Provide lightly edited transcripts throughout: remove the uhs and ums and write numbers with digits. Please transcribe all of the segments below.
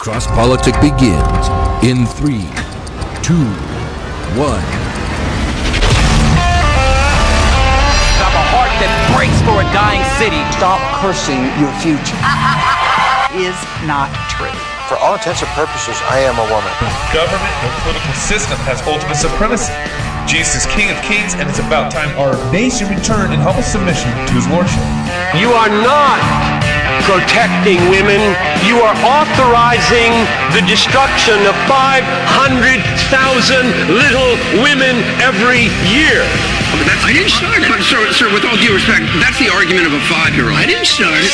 Cross Politic begins in 3, 2, 1. Have a heart that breaks for a dying city. Stop cursing your future. Is not true. For all intents and purposes, I am a woman. Government and political system has ultimate supremacy. Jesus is King of Kings, and it's about time our nation returned in humble submission to his lordship. You are not protecting women. You are authorizing the destruction of 500,000 little women every year. I didn't start it, but sir, with all due respect, that's the argument of a 5-year-old. I didn't start it.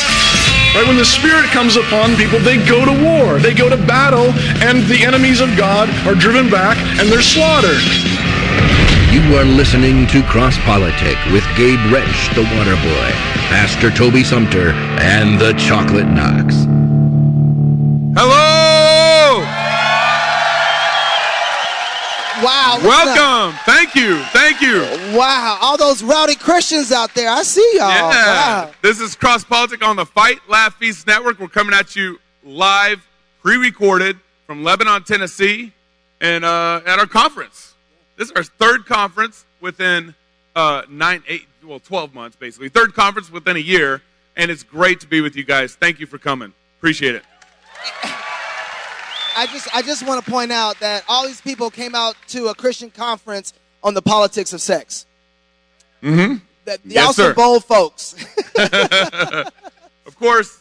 Right, when the Spirit comes upon people, they go to war, they go to battle, and the enemies of God are driven back and they're slaughtered. You are listening to Cross Politic with Gabe Wrench, the Water Boy, Pastor Toby Sumter, and the Chocolate Knox. Hello! Wow. Welcome. Thank you. Thank you. Wow. All those rowdy Christians out there. I see y'all. Yeah. Wow. This is Cross Politic on the Fight, Laugh, Feast Network. We're coming at you live, pre-recorded from Lebanon, Tennessee, and at our conference. This is our third conference within 12 months, basically. Third conference within a year, and it's great to be with you guys. Thank you for coming. Appreciate it. I just want to point out that all these people came out to a Christian conference on the politics of sex. Mm-hmm. Y'all some bold folks. Of course,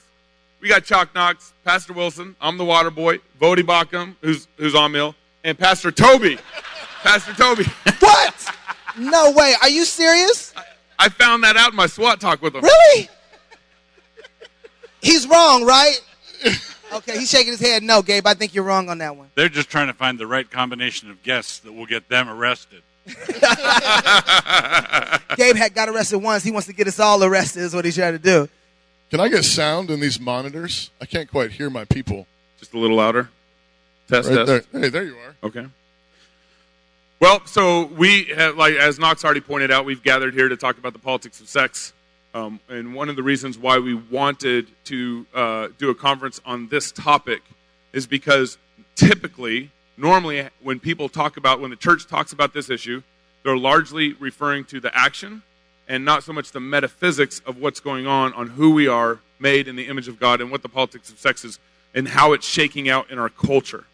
we got Chalk Knox, Pastor Wilson. I'm the Water Boy. Voddie Baucham, who's on mill, and Pastor Toby. Pastor Toby. What? No way. Are you serious? I found that out in my SWAT talk with him. Really? He's wrong, right? Okay, he's shaking his head. No, Gabe, I think you're wrong on that one. They're just trying to find the right combination of guests that will get them arrested. Gabe got arrested once. He wants to get us all arrested is what he's trying to do. Can I get sound in these monitors? I can't quite hear my people. Just a little louder. Test. There. Hey, there you are. Okay. Well, so we have, as Knox already pointed out, we've gathered here to talk about the politics of sex. And one of the reasons why we wanted to do a conference on this topic is because normally, when the church talks about this issue, they're largely referring to the action and not so much the metaphysics of what's going on who we are made in the image of God and what the politics of sex is and how it's shaking out in our culture,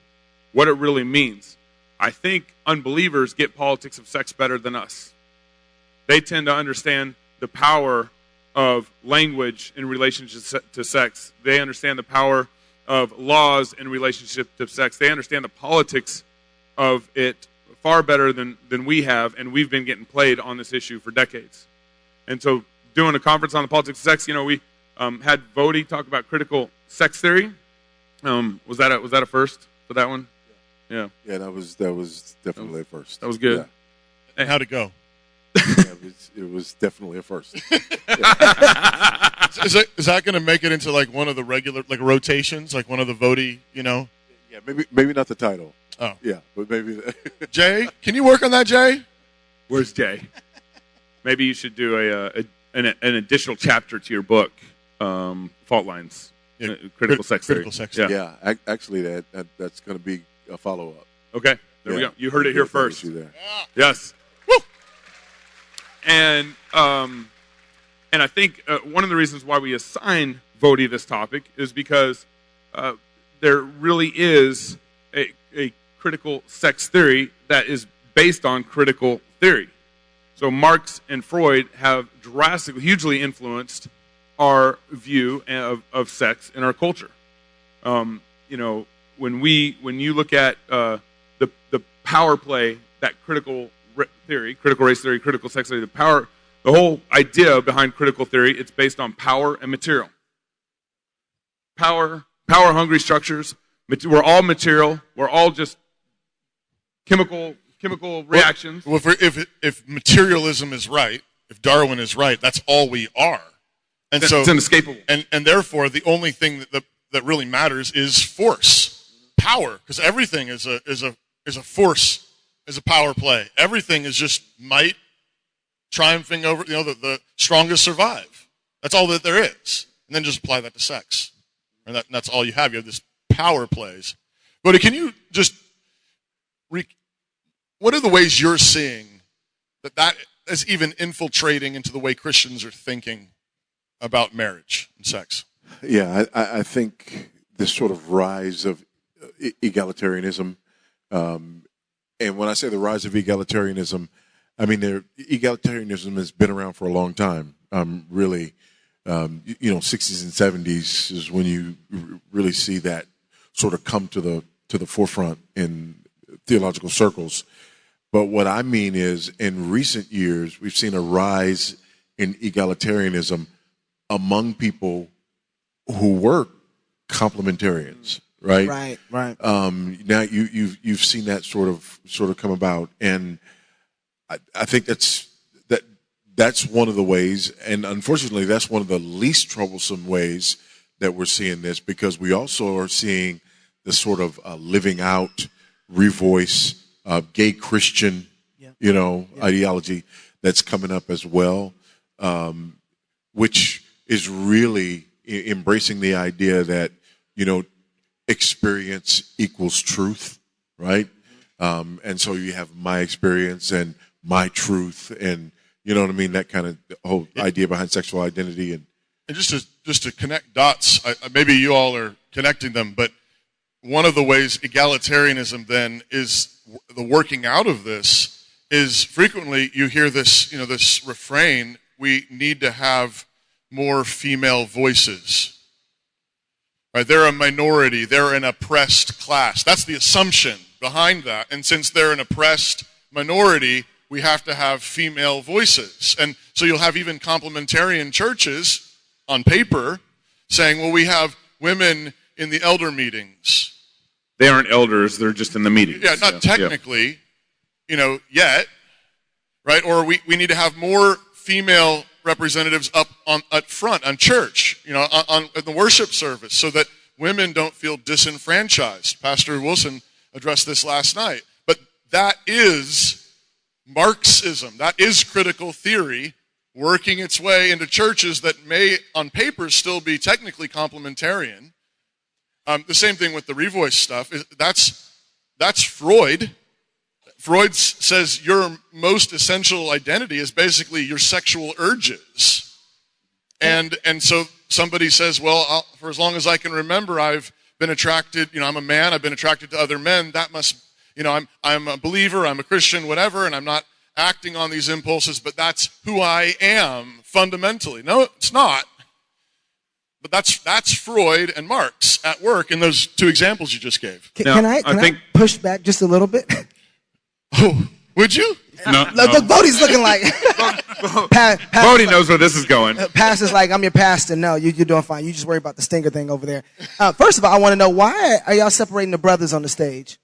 what it really means. I think unbelievers get politics of sex better than us. They tend to understand the power of language in relationship to sex. They understand the power of laws in relationship to sex. They understand the politics of it far better than we have, and we've been getting played on this issue for decades. And so doing a conference on the politics of sex, we had Voddie talk about critical sex theory. Was that a first for that one? Yeah. Yeah, that was definitely a first. That was good. Yeah. And how'd it go? It was definitely a first. Is that going to make it into like one of the regular rotations, like one of the Voddie, Yeah, maybe not the title. Oh. Yeah, but maybe. Jay, can you work on that, Jay? Where's Jay? Maybe you should do an additional chapter to your book, Fault Lines, Critical Sex Theory. Critical sex. Yeah, actually that's going to be a follow-up. Okay, there we go. You heard it here first. There. Yes. Woo! And I think one of the reasons why we assign Voddie this topic is because there really is a critical sex theory that is based on critical theory. So Marx and Freud have hugely influenced our view of sex in our culture. When you look at the power play that critical race theory, critical sex theory, the whole idea behind critical theory, it's based on power and material. Power-hungry structures. We're all material. We're all just chemical reactions. Well, if materialism is right, if Darwin is right, that's all we are. And so it's inescapable. And therefore, the only thing that really matters is force, power, because everything is a force, is a power play. Everything is just might triumphing over. The strongest survive. That's all that there is. And then just apply that to sex, and that's all you have. You have this power plays. But can you just what are the ways you're seeing that is even infiltrating into the way Christians are thinking about marriage and sex? Yeah, I think this sort of rise of egalitarianism, and when I say the rise of egalitarianism, I mean egalitarianism has been around for a long time. Really, 60s and 70s is when you really see that sort of come to the forefront in theological circles. But what I mean is, in recent years, we've seen a rise in egalitarianism among people who were complementarians, right? Right. Now you've seen that sort of come about, and I think that's one of the ways, and unfortunately, that's one of the least troublesome ways that we're seeing this, because we also are seeing the sort of living out, revoice, gay Christian, ideology that's coming up as well, which is really embracing the idea that, experience equals truth, right? And so you have my experience and my truth, and you know what I mean, that kind of whole idea behind sexual identity. And just to connect dots, maybe you all are connecting them, but one of the ways egalitarianism then is the working out of this is frequently you hear this, this refrain, we need to have more female voices. Right? They're a minority, they're an oppressed class. That's the assumption behind that. And since they're an oppressed minority, we have to have female voices. And so you'll have even complementarian churches on paper saying, well, we have women in the elder meetings. They aren't elders, they're just in the meetings. Yeah, not technically, yet, right? Or we need to have more female representatives up front on church, on the worship service, so that women don't feel disenfranchised. Pastor Wilson addressed this last night. But that is Marxism. That is critical theory working its way into churches that may, on paper, still be technically complementarian. The same thing with the revoice stuff. That's Freud. Freud says your most essential identity is basically your sexual urges. And so somebody says, well, for as long as I can remember, I've been attracted, I'm a man, I've been attracted to other men. That must, I'm a believer, I'm a Christian, whatever, and I'm not acting on these impulses, but that's who I am fundamentally. No, it's not. But that's Freud and Marx at work in those two examples you just gave. Can I push back just a little bit? Oh, would you? No. Look, Voddie's looking like... Voddie knows where this is going. Pastor's like, I'm your pastor. No, you're doing fine. You just worry about the stinger thing over there. First of all, I want to know, why are y'all separating the brothers on the stage?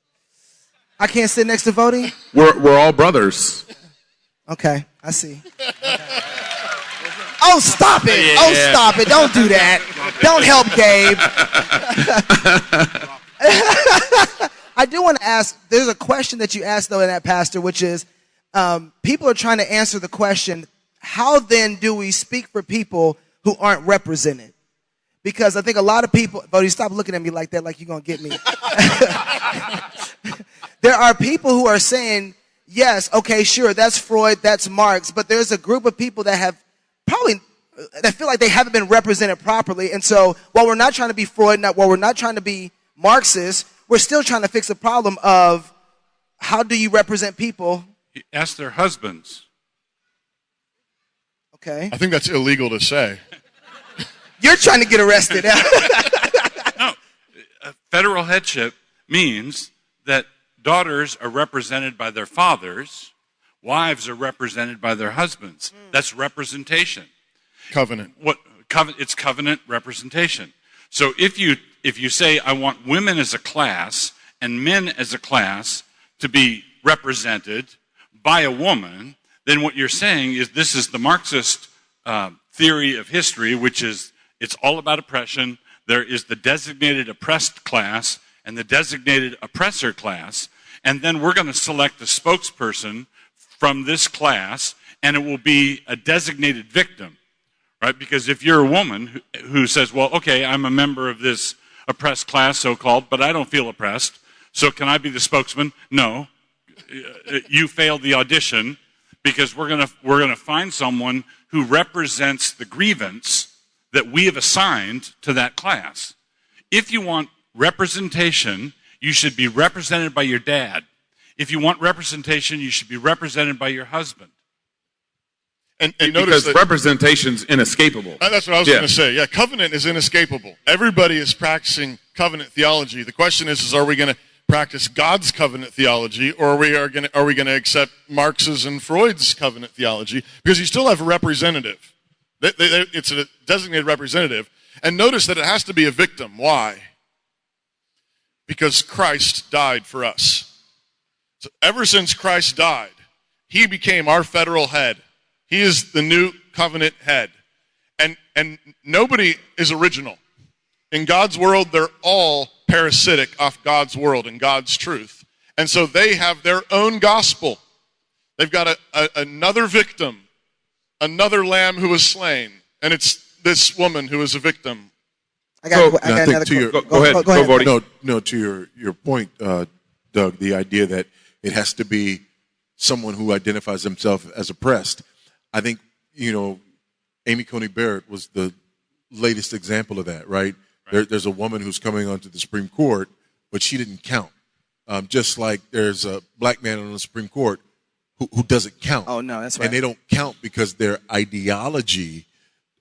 I can't sit next to Voddie? We're all brothers. Okay, I see. Oh, stop it. Oh, stop it. Don't do that. Don't help Gabe. I do want to ask, there's a question that you asked, though, in that, Pastor, which is, people are trying to answer the question, how then do we speak for people who aren't represented? Because I think a lot of people, Voddie, stop looking at me like that, like you're going to get me. There are people who are saying, yes, okay, sure, that's Freud, that's Marx, but there's a group of people that have that feel like they haven't been represented properly. And so while we're not trying to be Freud, while we're not trying to be Marxist, we're still trying to fix the problem of how do you represent people? Ask their husbands. Okay. I think that's illegal to say. You're trying to get arrested. No. Federal headship means that daughters are represented by their fathers, wives are represented by their husbands. That's representation. Covenant. It's covenant representation. So if you say, I want women as a class and men as a class to be represented by a woman, then what you're saying is this is the Marxist theory of history, which is it's all about oppression. There is the designated oppressed class and the designated oppressor class, and then we're going to select a spokesperson from this class, and it will be a designated victim, right? Because if you're a woman who says, well, okay, I'm a member of this oppressed class, so-called, but I don't feel oppressed. So can I be the spokesman? No. You failed the audition because we're gonna find someone who represents the grievance that we have assigned to that class. If you want representation, you should be represented by your dad. If you want representation, you should be represented by your husband. And because representation's inescapable. That's what I was going to say. Yeah, covenant is inescapable. Everybody is practicing covenant theology. The question is are we going to practice God's covenant theology, or are we going to accept Marx's and Freud's covenant theology? Because you still have a representative. It's a designated representative. And notice that it has to be a victim. Why? Because Christ died for us. So ever since Christ died, he became our federal head. He is the new covenant head. And nobody is original. In God's world, they're all parasitic off God's world and God's truth. And so they have their own gospel. They've got another victim, another lamb who was slain. And it's this woman who is a victim. I got another go ahead. Go, Voddie. No, to your point, Doug, the idea that it has to be someone who identifies themselves as oppressed. I think, Amy Coney Barrett was the latest example of that, right? There's a woman who's coming onto the Supreme Court, but she didn't count. Just like there's a black man on the Supreme Court who doesn't count. Oh, no, that's right. And they don't count because their ideology,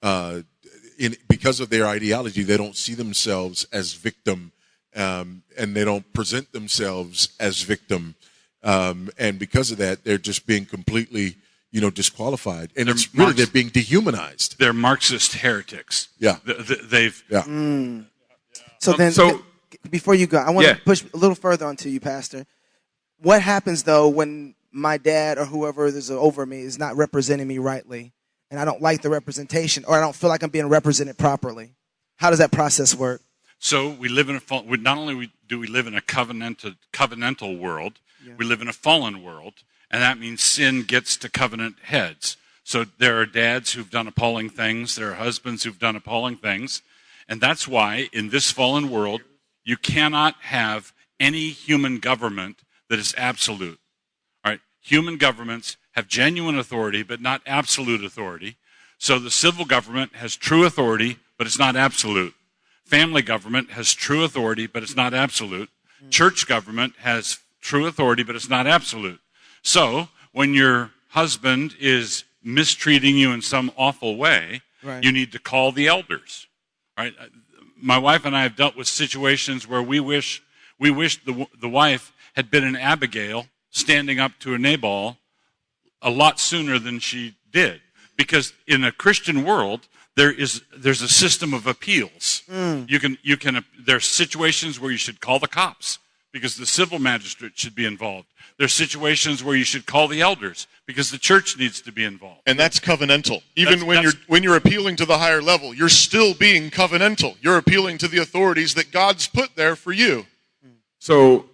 because of their ideology, they don't see themselves as victim, and they don't present themselves as victim. And because of that, they're just being completely disqualified, and they're being dehumanized. They're Marxist heretics. Yeah, they've. Yeah. So then, before you go, I want to push a little further onto you, Pastor. What happens though when my dad or whoever is over me is not representing me rightly, and I don't like the representation, or I don't feel like I'm being represented properly? How does that process work? So we live in not only do we live in a covenantal world, we live in a fallen world. And that means sin gets to covenant heads. So there are dads who've done appalling things. There are husbands who've done appalling things. And that's why in this fallen world, you cannot have any human government that is absolute. All right? Human governments have genuine authority, but not absolute authority. So the civil government has true authority, but it's not absolute. Family government has true authority, but it's not absolute. Church government has true authority, but it's not absolute. So when your husband is mistreating you in some awful way, you need to call the elders. Right? My wife and I have dealt with situations where we wish the wife had been an Abigail standing up to a Nabal a lot sooner than she did. Because in a Christian world, there's a system of appeals. There's situations where you should call the cops because the civil magistrate should be involved. There's situations where you should call the elders because the church needs to be involved. And that's covenantal. Even when you're appealing to the higher level, you're still being covenantal. You're appealing to the authorities that God's put there for you. So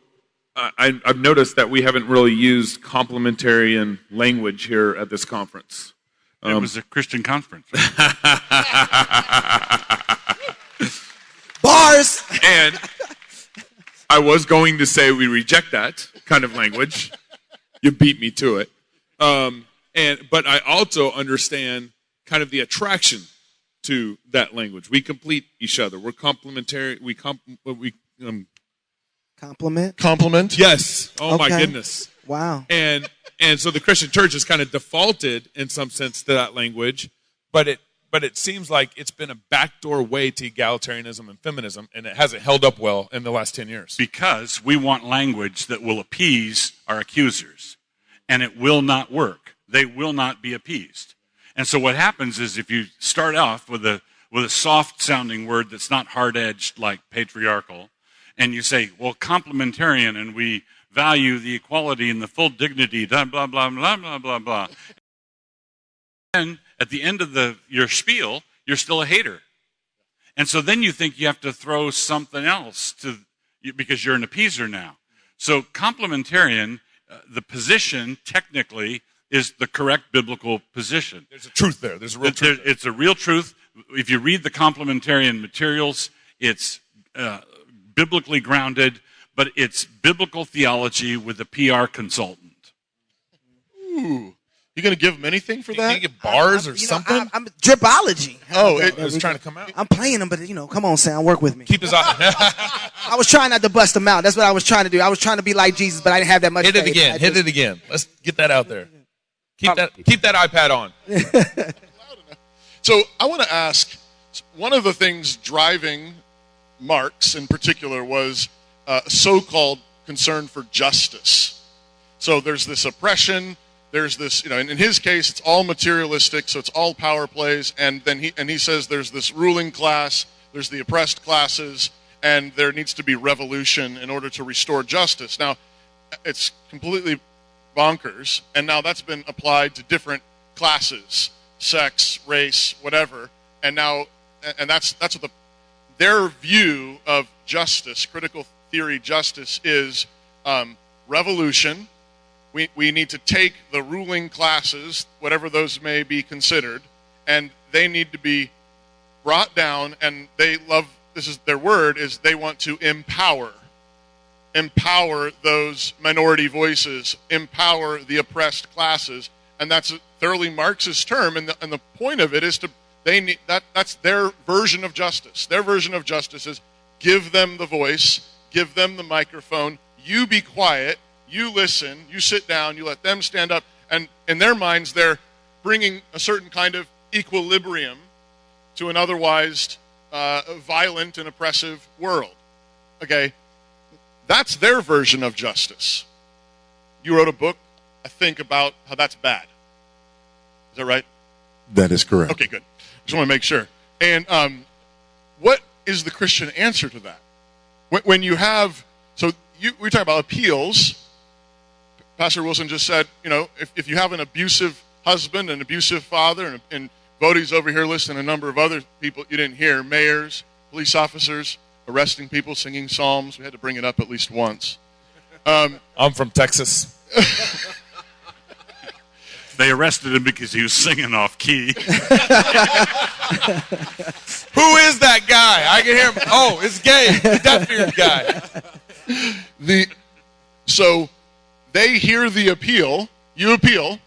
I've noticed that we haven't really used complementarian language here at this conference. It was a Christian conference. Bars! And I was going to say we reject that kind of language. You beat me to it. But I also understand kind of the attraction to that language. We complete each other. We're complementary. Complement? Yes. Oh my goodness. Wow. And so the Christian church has kind of defaulted in some sense to that language, but it seems like it's been a backdoor way to egalitarianism and feminism, and it hasn't held up well in the last 10 years. Because we want language that will appease our accusers, and it will not work. They will not be appeased. And so what happens is if you start off with a soft-sounding word that's not hard-edged like patriarchal, and you say, well, complementarian, and we value the equality and the full dignity, blah, blah, blah, blah, blah, blah, blah. And at the end of your spiel, you're still a hater. And so then you think you have to throw something else because you're an appeaser now. So complementarian, the position technically is the correct biblical position. There's a truth there. There's a real truth. It's a real truth. If you read the complementarian materials, it's biblically grounded, but it's biblical theology with a PR consultant. Ooh. You going to give him anything for that? You get bars or something? I'm dripology. Oh, it was trying to come out. I'm playing them, but come on, Sam, work with me. Keep his eye. I was trying not to bust them out. That's what I was trying to do. I was trying to be like Jesus, but I didn't have that much Hit it faith. again. Hit it again. Let's get that out there. Keep that iPad on. So I want to ask, one of the things driving Marx in particular was a so-called concern for justice. So there's this oppression. There's this, in his case, it's all materialistic, so it's all power plays. And then he says there's this ruling class, there's the oppressed classes, and there needs to be revolution in order to restore justice. Now, it's completely bonkers, and now that's been applied to different classes, sex, race, whatever. And that's what their view of justice, critical theory justice, is revolution. We need to take the ruling classes, whatever those may be considered, and they need to be brought down, and this is their word, is they want to empower those minority voices, empower the oppressed classes, and that's a thoroughly Marxist term, and the point of it is that's their version of justice. Their version of justice is give them the voice, give them the microphone, you be quiet, you listen, you sit down, you let them stand up. And in their minds, they're bringing a certain kind of equilibrium to an otherwise violent and oppressive world. Okay? That's their version of justice. You wrote a book, I think, about how that's bad. Is that right? That is correct. Okay, good. Just want to make sure. And what is the Christian answer to that? When you have, we're talking about appeals. Pastor Wilson just said, if you have an abusive husband, an abusive father, and Voddie's over here listing a number of other people you didn't hear, mayors, police officers, arresting people, singing psalms. We had to bring it up at least once. I'm from Texas. They arrested him because he was singing off key. Who is that guy? I can hear him. Oh, it's Gabe, the deaf-eared guy. So they hear the appeal. You appeal,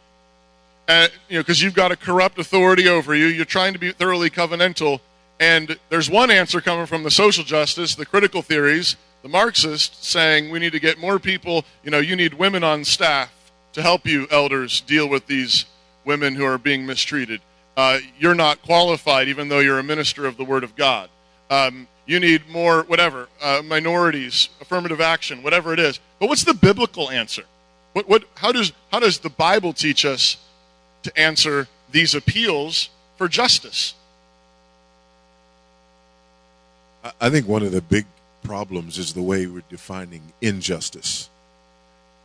because you've got a corrupt authority over you. You're trying to be thoroughly covenantal. And there's one answer coming from the social justice, the critical theories, the Marxists, saying we need to get more people. You need women on staff to help you, elders, deal with these women who are being mistreated. You're not qualified, even though you're a minister of the Word of God. You need more, whatever, minorities, affirmative action, whatever it is. But what's the biblical answer? How does the Bible teach us to answer these appeals for justice? I think one of the big problems is the way we're defining injustice.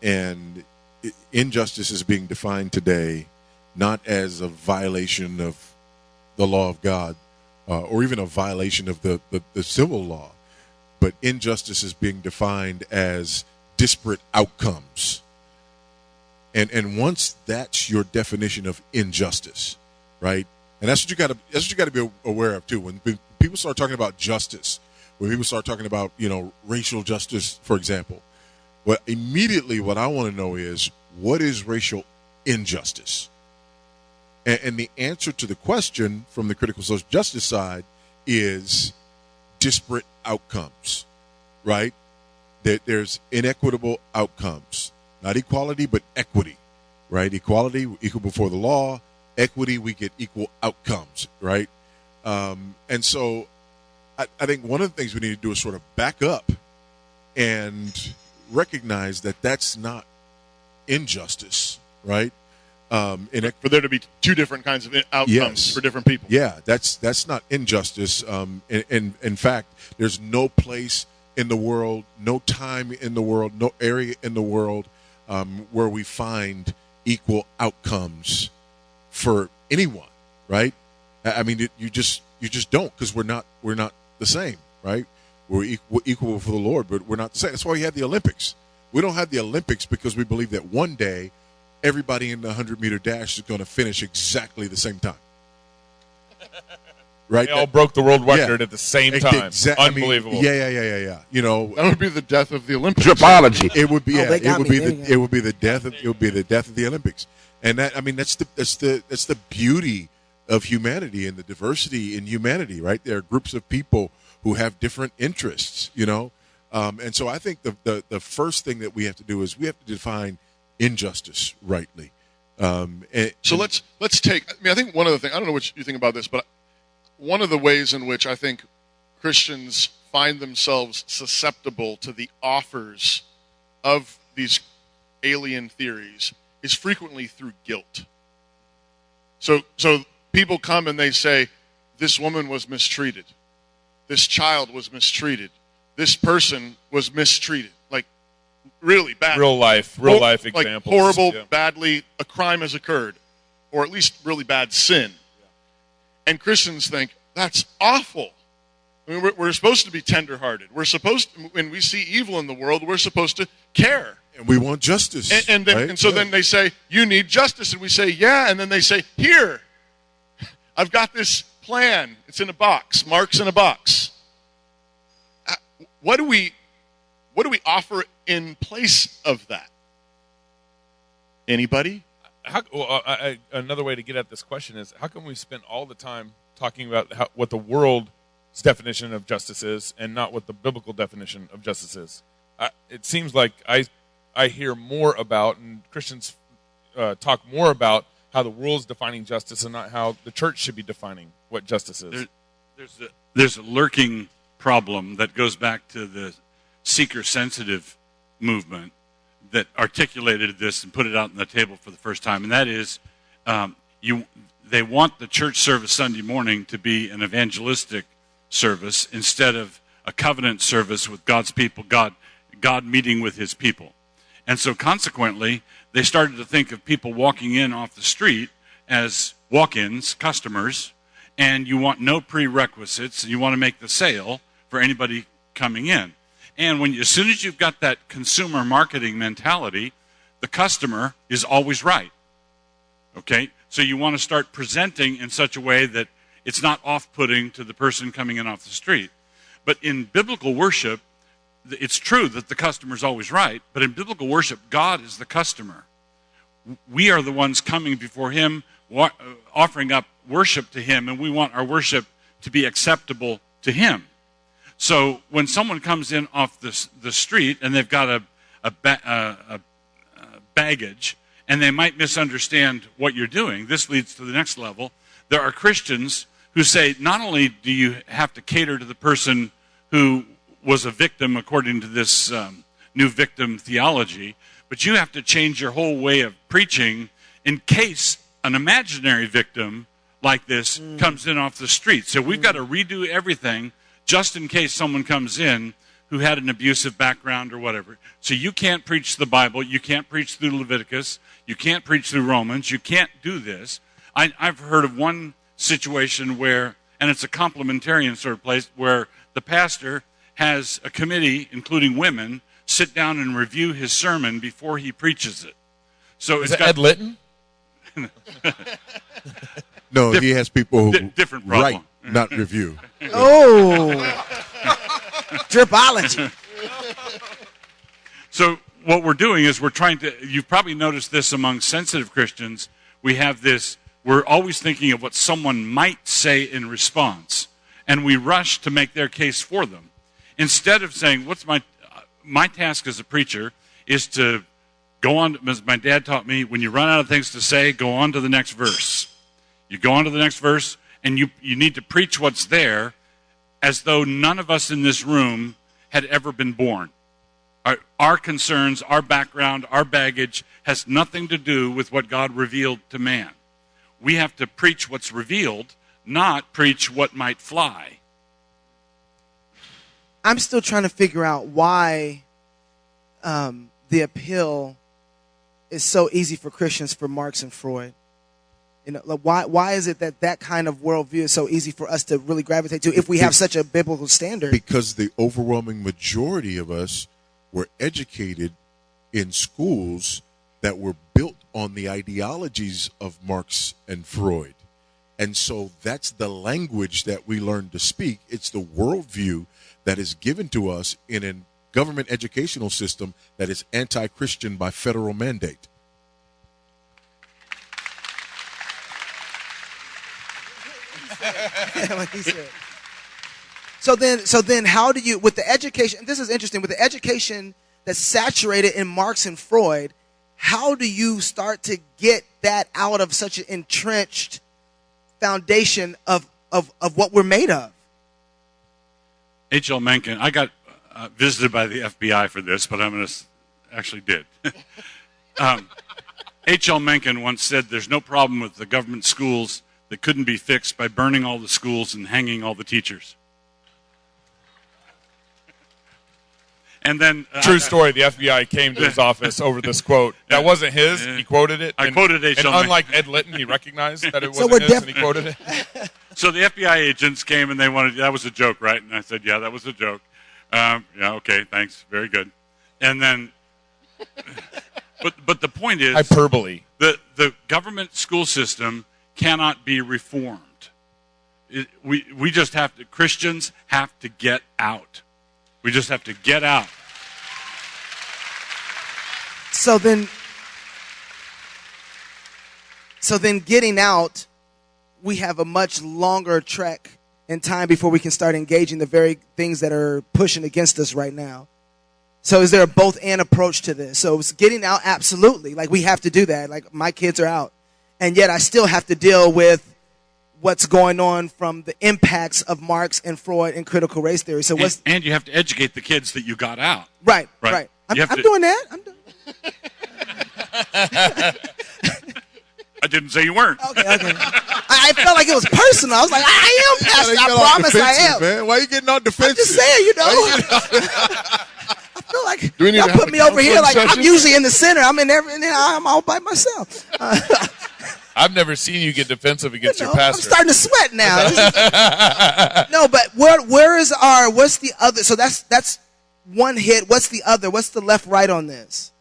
And injustice is being defined today not as a violation of the law of God or even a violation of the civil law, but injustice is being defined as disparate outcomes. And once that's your definition of injustice, right? And that's what you got to be aware of too. When people start talking about justice, when people start talking about racial justice, for example, immediately what I want to know is what is racial injustice? And the answer to the question from the critical social justice side is disparate outcomes, right? There's inequitable outcomes. Not equality, but equity, right? Equality, equal before the law. Equity, we get equal outcomes, right? And so I think one of the things we need to do is sort of back up and recognize that that's not injustice, right? For there to be two different kinds of outcomes for different people. Yeah, that's not injustice. In fact, there's no place in the world, no time in the world, no area in the world where we find equal outcomes for anyone, right? I mean, you just don't, because we're not the same, right? We're equal for the Lord, but we're not the same. That's why we have the Olympics. We don't have the Olympics because we believe that one day everybody in the 100-meter dash is going to finish exactly the same time. right? They all broke the world record at the same time. Unbelievable. Yeah. You know, that would be the death of the Olympics. Tripology. It would be. It would be the death of the Olympics. And that, I mean, that's the beauty of humanity and the diversity in humanity, right? There are groups of people who have different interests, you know. And so I think the first thing that we have to do is we have to define injustice rightly. So let's take. I mean, I think one of the things, I don't know what you think about this, but one of the ways in which I think Christians find themselves susceptible to the offers of these alien theories is frequently through guilt. So people come and they say, this woman was mistreated. This child was mistreated. This person was mistreated. Like, really bad. Real life examples. Like horrible, badly, a crime has occurred. Or at least really bad sin. And Christians think, that's awful. I mean, we're supposed to be tenderhearted. We're supposed to, when we see evil in the world, we're supposed to care. And we want justice. And so then they say, you need justice. And we say, yeah. And then they say, here, I've got this plan. It's in a box. Mark's in a box. What do we offer in place of that? Anybody? Another way to get at this question is, how come we spend all the time talking about what the world's definition of justice is and not what the biblical definition of justice is? It seems like I hear more about, and Christians talk more about how the world's defining justice and not how the church should be defining what justice is. There's a lurking problem that goes back to the seeker-sensitive movement that articulated this and put it out on the table for the first time, and that is they want the church service Sunday morning to be an evangelistic service instead of a covenant service with God's people, God meeting with his people. And so consequently, they started to think of people walking in off the street as walk-ins, customers, and you want no prerequisites, and you want to make the sale for anybody coming in. And as soon as you've got that consumer marketing mentality, the customer is always right. Okay? So you want to start presenting in such a way that it's not off-putting to the person coming in off the street. But in biblical worship, it's true that the customer's always right, but in biblical worship, God is the customer. We are the ones coming before him, offering up worship to him, and we want our worship to be acceptable to him. So when someone comes in off the street and they've got a baggage, and they might misunderstand what you're doing, this leads to the next level. There are Christians who say, not only do you have to cater to the person who was a victim according to this new victim theology, but you have to change your whole way of preaching in case an imaginary victim like this comes in off the street. So we've got to redo everything just in case someone comes in who had an abusive background or whatever. So you can't preach the Bible. You can't preach through Leviticus. You can't preach through Romans. You can't do this. I've heard of one situation where, and it's a complementarian sort of place, where the pastor has a committee, including women, sit down and review his sermon before he preaches it. So is it Ed Litton? No, he has people who different problem. Write, not review. Oh, tripology. So what we're doing is we're trying to, you've probably noticed this among sensitive Christians, we have this, we're always thinking of what someone might say in response, and we rush to make their case for them. Instead of saying, what's my task as a preacher is to go on, as my dad taught me, when you run out of things to say, go on to the next verse. You go on to the next verse, and you need to preach what's there as though none of us in this room had ever been born. Our concerns, our background, our baggage has nothing to do with what God revealed to man. We have to preach what's revealed, not preach what might fly. I'm still trying to figure out why the appeal is so easy for Christians for Marx and Freud. You know, like why is it that kind of worldview is so easy for us to really gravitate to if we have such a biblical standard? Because the overwhelming majority of us were educated in schools that were built on the ideologies of Marx and Freud. And so that's the language that we learn to speak. It's the worldview that is given to us in a government educational system that is anti-Christian by federal mandate. Like he said. So then how do you, with the education, this is interesting, with the education that's saturated in Marx and Freud, how do you start to get that out of such an entrenched foundation of what we're made of? H.L. Mencken, I got visited by the FBI for this, but I'm going to actually did. H.L. Mencken once said there's no problem with the government schools that couldn't be fixed by burning all the schools and hanging all the teachers. And then true story. The FBI came to his office over this quote. That wasn't his. He quoted it. I quoted it. And unlike Ed Litton, he recognized that it wasn't his, and he quoted it. So the FBI agents came and they wanted. That was a joke, right? And I said, "Yeah, that was a joke." Yeah, okay, thanks, very good. And then, but the point is, hyperbole. The government school system cannot be reformed. We just have to. Christians have to get out. We just have to get out. So then getting out, we have a much longer trek in time before we can start engaging the very things that are pushing against us right now. So is there a both and approach to this? So it's getting out, absolutely. Like we have to do that. Like my kids are out. And yet I still have to deal with what's going on from the impacts of Marx and Freud and critical race theory. So and you have to educate the kids that you got out. Right. I'm doing that. I didn't say you weren't. Okay. I felt like it was personal. I was like, I am, Pastor. I promise I am. Man. Why are you getting all defensive? I'm just saying, I feel like y'all put me over here like I'm usually in the center. I'm in there, and then I'm all by myself. I've never seen you get defensive against your pastor. I'm starting to sweat now. No, but what's the other? So that's one hit. What's the other? What's the left right on this?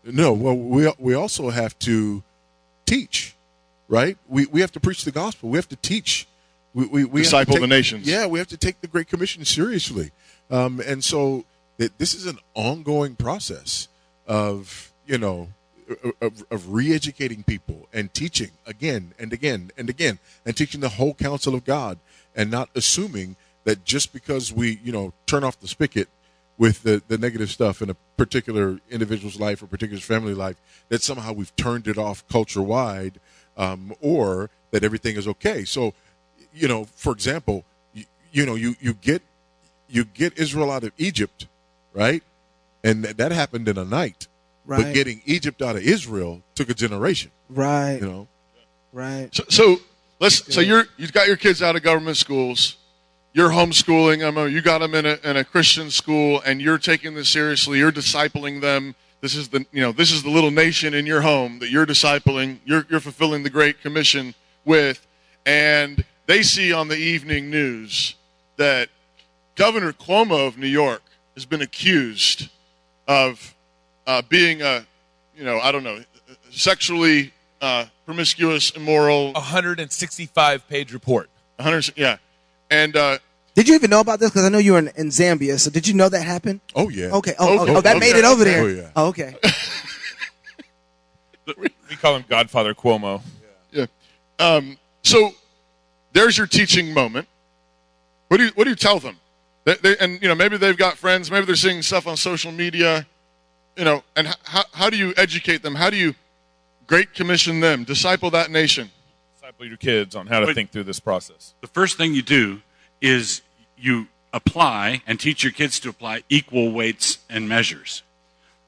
No, well, we also have to teach, right? We have to preach the gospel. We have to teach. We disciple the nations. Yeah, we have to take the Great Commission seriously. And so this is an ongoing process of re-educating people and teaching again and again and again and teaching the whole counsel of God and not assuming that just because we, turn off the spigot with the negative stuff in a particular individual's life or particular family life, that somehow we've turned it off culture-wide or that everything is okay. So, for example, you get Israel out of Egypt, right? And that happened in a night. Right. But getting Egypt out of Israel took a generation. Right. Right. So you've got your kids out of government schools. You're homeschooling. You got them in a Christian school, and you're taking this seriously. You're discipling them. This is the little nation in your home that you're discipling. You're fulfilling the Great Commission with, and they see on the evening news that Governor Cuomo of New York has been accused of being sexually promiscuous, immoral. 165-page report. 100, yeah. And did you even know about this? Because I know you were in Zambia. So did you know that happened? Oh yeah. Okay. That made it over there. Oh yeah. Oh, okay. We call him Godfather Cuomo. Yeah. So there's your teaching moment. What do you tell them? Maybe they've got friends. Maybe they're seeing stuff on social media. And how do you educate them? How do you Great Commission them? Disciple that nation. Disciple your kids on how to think through this process. The first thing you do is you apply and teach your kids to apply equal weights and measures.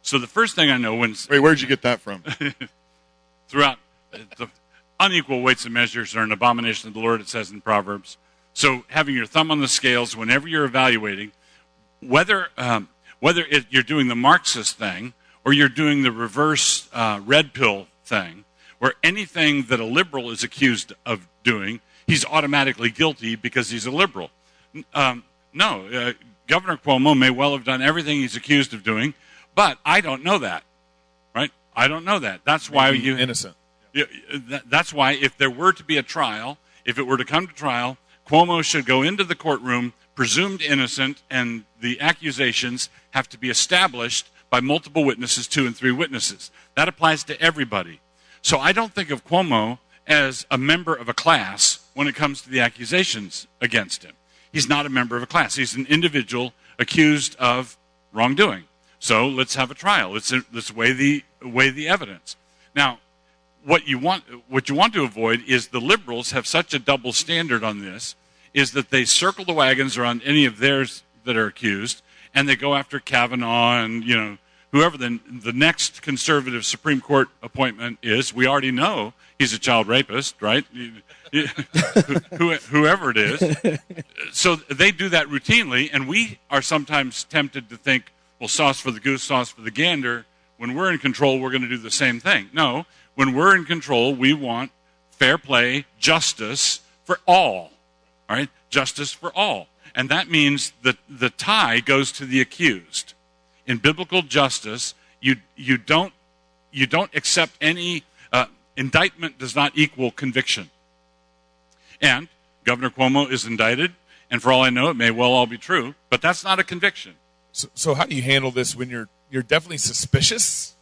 So the first thing I know when... Wait, where'd you get that from? Throughout. The unequal weights and measures are an abomination of the Lord, it says in Proverbs. So having your thumb on the scales whenever you're evaluating, whether you're doing the Marxist thing or you're doing the reverse red pill thing, where anything that a liberal is accused of doing, he's automatically guilty because he's a liberal. No, Governor Cuomo may well have done everything he's accused of doing, but I don't know that, right? I don't know that. That's why you... innocent. That's why if there were to be a trial, if it were to come to trial, Cuomo should go into the courtroom presumed innocent, and the accusations have to be established by multiple witnesses, 2 and 3 witnesses. That applies to everybody. So I don't think of Cuomo as a member of a class when it comes to the accusations against him. He's not a member of a class. He's an individual accused of wrongdoing. So let's have a trial. Let's weigh the evidence. Now, what you want to avoid is the liberals have such a double standard on this, is that they circle the wagons around any of theirs that are accused, and they go after Kavanaugh and whoever the next conservative Supreme Court appointment is. We already know he's a child rapist, right? Whoever it is. So they do that routinely, and we are sometimes tempted to think, well, sauce for the goose, sauce for the gander. When we're in control, we're going to do the same thing. No, when we're in control, we want fair play, justice for all. All right, justice for all. And that means that the tie goes to the accused. In biblical justice, you don't accept any indictment does not equal conviction. And Governor Cuomo is indicted, and for all I know, it may well all be true, but that's not a conviction. So how do you handle this when you're definitely suspicious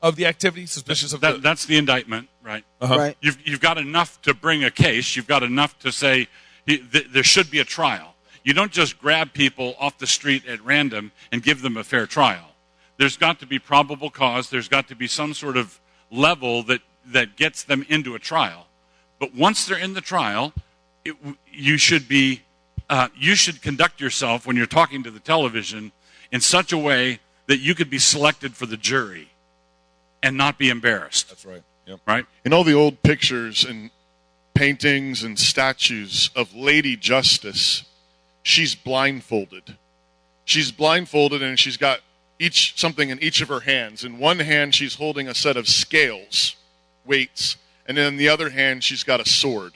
of the activity, suspicious of that's the indictment, right? Uh-huh. Right. You've got enough to bring a case. You've got enough to say there should be a trial. You don't just grab people off the street at random and give them a fair trial. There's got to be probable cause. There's got to be some sort of level that gets them into a trial. But once they're in the trial, you should conduct yourself when you're talking to the television in such a way that you could be selected for the jury and not be embarrassed. That's right. Yep. Right? In all the old pictures and paintings and statues of Lady Justice, she's blindfolded. She's blindfolded, and she's got something in each of her hands. In one hand, she's holding a set of scales, weights, and then in the other hand, she's got a sword.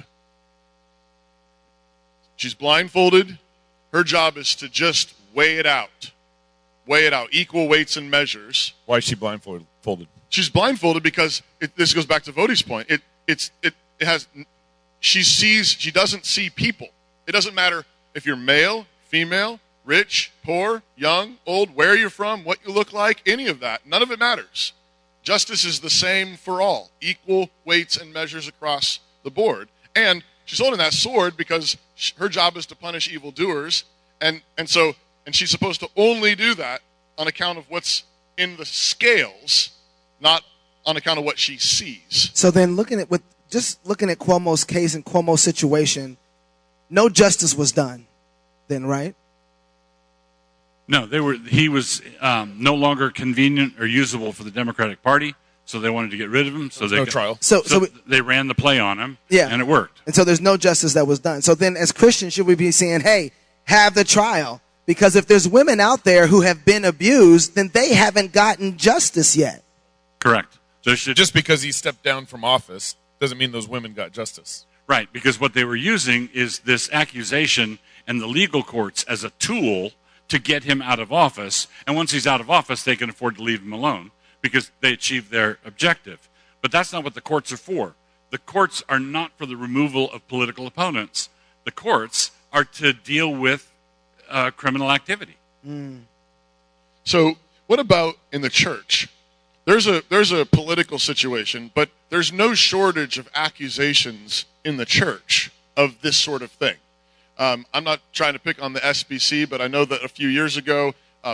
She's blindfolded. Her job is to just weigh it out. Weigh it out, equal weights and measures. Why is she blindfolded? She's blindfolded because this goes back to Voddie's point. She doesn't see people. It doesn't matter if you're male, female, rich, poor, young, old, where you're from, what you look like, any of that. None of it matters. Justice is the same for all, equal weights and measures across the board. And she's holding that sword because her job is to punish evildoers, and she's supposed to only do that on account of what's in the scales, not on account of what she sees. So then looking at Cuomo's case and Cuomo's situation, no justice was done then, right? No, he was no longer convenient or usable for the Democratic Party, so they wanted to get rid of him. So no trial. So they ran the play on him, yeah, and it worked. And so there's no justice that was done. So then as Christians, should we be saying, hey, have the trial? Because if there's women out there who have been abused, then they haven't gotten justice yet. Correct. So just because he stepped down from office doesn't mean those women got justice. Right, because what they were using is this accusation and the legal courts as a tool to get him out of office. And once he's out of office, they can afford to leave him alone because they achieved their objective. But that's not what the courts are for. The courts are not for the removal of political opponents. The courts are to deal with criminal activity. So what about in the church? There's a political situation, but there's no shortage of accusations in the church of this sort of thing. I'm not trying to pick on the SBC, but I know that a few years ago,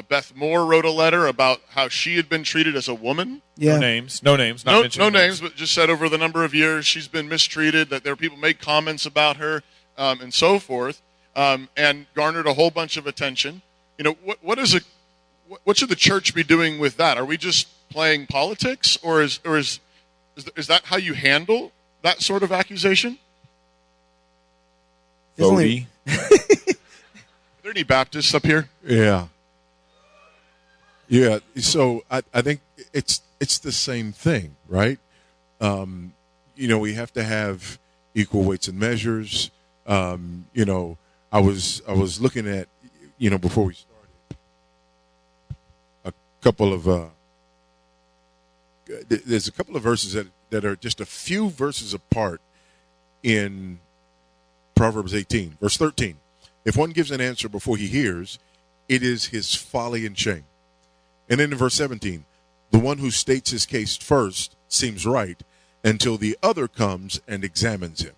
Beth Moore wrote a letter about how she had been treated as a woman. Yeah. No names, not no names, but just said over the number of years she's been mistreated, that there are people make comments about her, and so forth, and garnered a whole bunch of attention. What should the church be doing with that? Are we just playing politics, or is that how you handle that sort of accusation? Voddie. Are there any Baptists up here? Yeah. So I think it's the same thing, right? We have to have equal weights and measures. I was looking at, before we started, a couple of there's a couple of verses that that are just a few verses apart in Proverbs 18, verse 13. If one gives an answer before he hears, it is his folly and shame. And then in verse 17, the one who states his case first seems right until the other comes and examines him,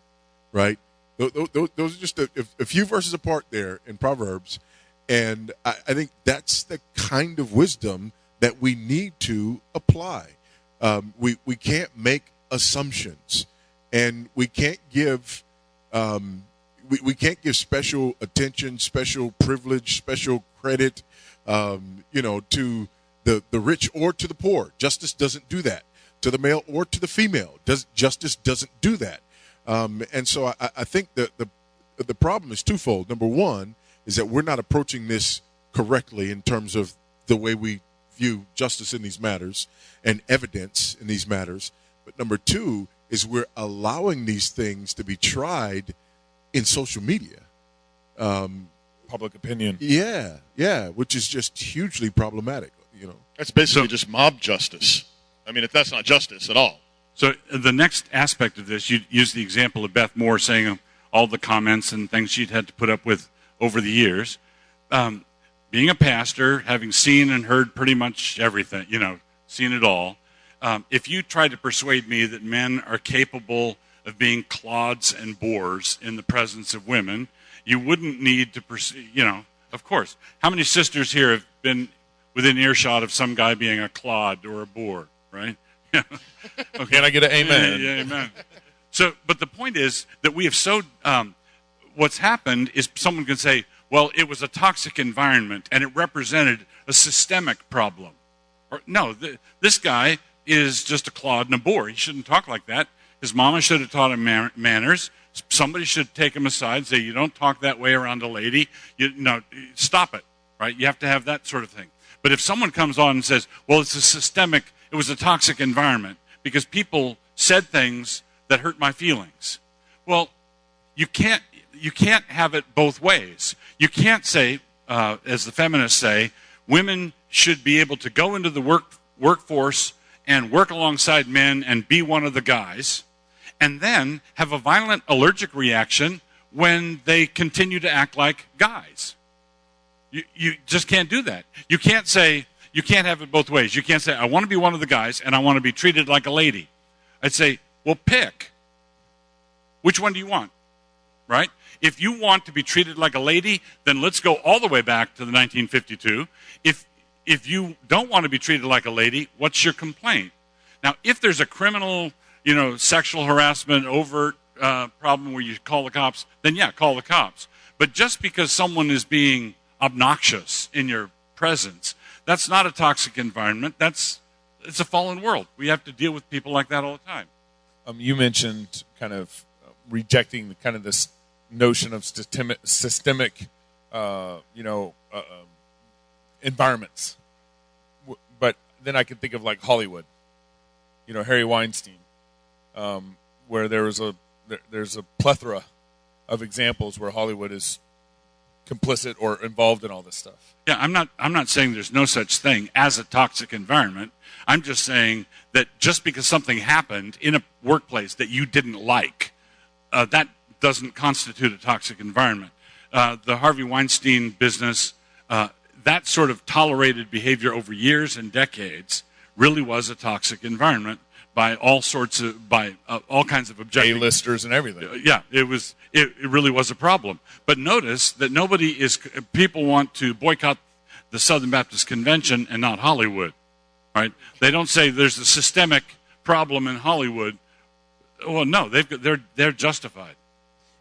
right? Those are just a few verses apart there in Proverbs. And I think that's the kind of wisdom that we need to apply. We can't make assumptions, and we can't give we can't give special attention, special privilege, special credit, to the rich or to the poor. Justice doesn't do that. To the male or to the female, justice doesn't do that. And so I think that the problem is twofold. Number one is that we're not approaching this correctly in terms of the way we view justice in these matters and evidence in these matters. But number two is we're allowing these things to be tried in social media. Public opinion. Yeah, which is just hugely problematic. That's basically just mob justice. I mean, if that's not justice at all. So the next aspect of this, you use the example of Beth Moore saying all the comments and things she'd had to put up with over the years. Being a pastor, having seen and heard pretty much everything, seen it all, if you try to persuade me that men are capable of being clods and bores in the presence of women, you wouldn't need to pursue, of course. How many sisters here have been within earshot of some guy being a clod or a bore, right? Okay. Can I get an amen? Yeah, amen. So, but the point is that we have what's happened is someone can say, well, it was a toxic environment and it represented a systemic problem. Or no, this guy is just a clod and a bore. He shouldn't talk like that. His mama should have taught him manners. Somebody should take him aside and say, you don't talk that way around a lady. Stop it, right? You have to have that sort of thing. But if someone comes on and says, well, it was a toxic environment because people said things that hurt my feelings. Well, you can't have it both ways. You can't say, as the feminists say, women should be able to go into the workforce and work alongside men and be one of the guys, and then have a violent allergic reaction when they continue to act like guys. You just can't do that. You can't have it both ways. You can't say, I want to be one of the guys and I want to be treated like a lady. I'd say, well, pick. Which one do you want? Right? If you want to be treated like a lady, then let's go all the way back to the 1952. If you don't want to be treated like a lady, what's your complaint? Now, if there's a criminal, sexual harassment, overt problem where you call the cops, then yeah, call the cops. But just because someone is being obnoxious in your presence, that's not a toxic environment. It's a fallen world. We have to deal with people like that all the time. You mentioned kind of rejecting kind of this notion of systemic environments. But then I can think of like Hollywood, Harry Weinstein, where there's a plethora of examples where Hollywood is complicit or involved in all this stuff. Yeah, I'm not saying there's no such thing as a toxic environment. I'm just saying that just because something happened in a workplace that you didn't like, that doesn't constitute a toxic environment. The Harvey Weinstein business, that sort of tolerated behavior over years and decades really was a toxic environment by all kinds of objective A-listers and everything. Yeah, it really was a problem. But notice that people want to boycott the Southern Baptist Convention and not Hollywood, right? They don't say there's a systemic problem in Hollywood. Well, no, they're justified.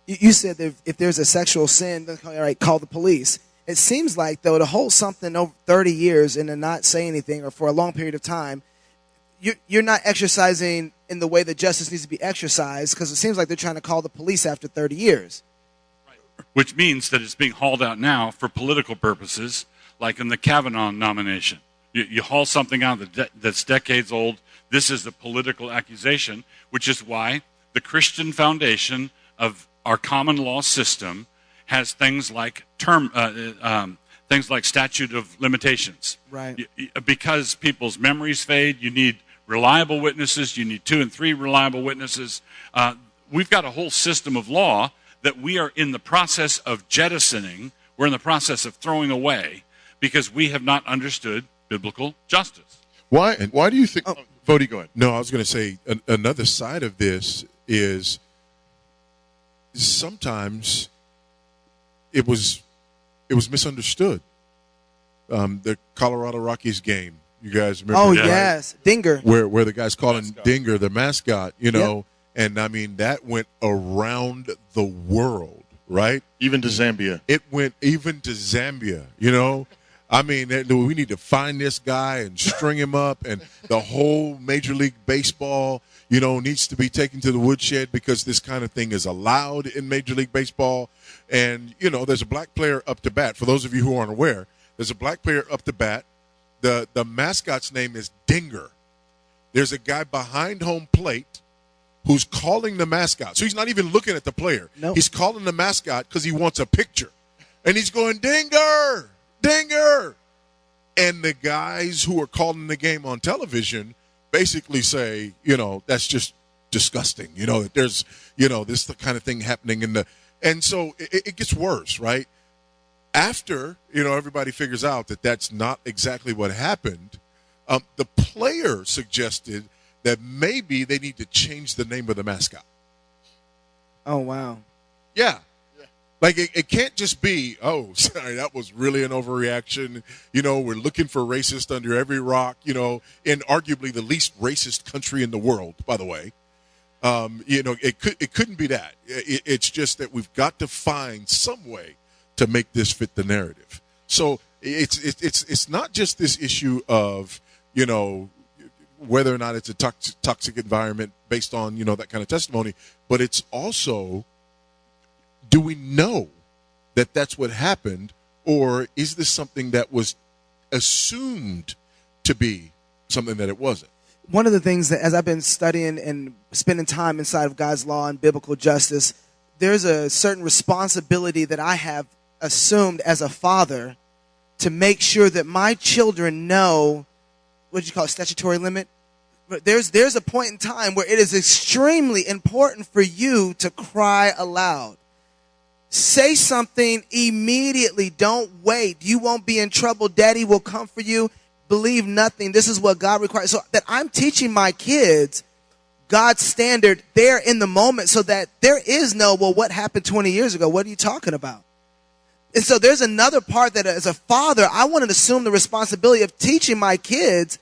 You said that if there's a sexual sin, then all right, call the police. It seems like, though, to hold something over 30 years and to not say anything or for a long period of time, you're not exercising in the way that justice needs to be exercised, because it seems like they're trying to call the police after 30 years. Right. Which means that it's being hauled out now for political purposes, like in the Kavanaugh nomination. You haul something out that's decades old. This is a political accusation, which is why the Christian foundation of our common law system has things like statute of limitations. Right. Because people's memories fade, you need reliable witnesses. You need 2 and 3 reliable witnesses. We've got a whole system of law that we are in the process of jettisoning. We're in the process of throwing away because we have not understood biblical justice. Why do you think... Voddie, go ahead. No, I was going to say another side of this is sometimes it was misunderstood. The Colorado Rockies game, you guys remember? Oh, that, yes. Right? Dinger. Where the guy's calling Dinger the mascot, you know, yep. And I mean, that went around the world, right? Even to Zambia. It went even to Zambia, you know? I mean, we need to find this guy and string him up, and the whole Major League Baseball, you know, needs to be taken to the woodshed because this kind of thing is allowed in Major League Baseball. And, you know, there's a black player up to bat. For those of you who aren't aware, there's a black player up to bat. The mascot's name is Dinger. There's a guy behind home plate who's calling the mascot. So he's not even looking at the player. Nope. He's calling the mascot because he wants a picture. And he's going, Dinger! Dinger! And the guys who are calling the game on television basically say, you know, that's just disgusting. You know, that there's, you know, this the kind of thing happening and so it gets worse, right? After, you know, everybody figures out that that's not exactly what happened, the player suggested that maybe they need to change the name of the mascot. Oh, wow. Yeah. Like, it can't just be, oh, sorry, that was really an overreaction. You know, we're looking for racist under every rock, you know, in arguably the least racist country in the world, by the way. You know, it couldn't be that. It's just that we've got to find some way to make this fit the narrative. So it's not just this issue of, you know, whether or not it's a toxic environment based on, you know, that kind of testimony, but it's also, do we know that that's what happened, or is this something that was assumed to be something that it wasn't? One of the things that, as I've been studying and spending time inside of God's law and biblical justice, there's a certain responsibility that I have assumed as a father to make sure that my children know, what do you call it, statutory limit? There's a point in time where it is extremely important for you to cry aloud. Say something immediately. Don't wait. You won't be in trouble. Daddy will come for you. Believe nothing. This is what God requires. So that I'm teaching my kids God's standard there in the moment so that there is no, well, what happened 20 years ago? What are you talking about? And so there's another part that as a father, I want to assume the responsibility of teaching my kids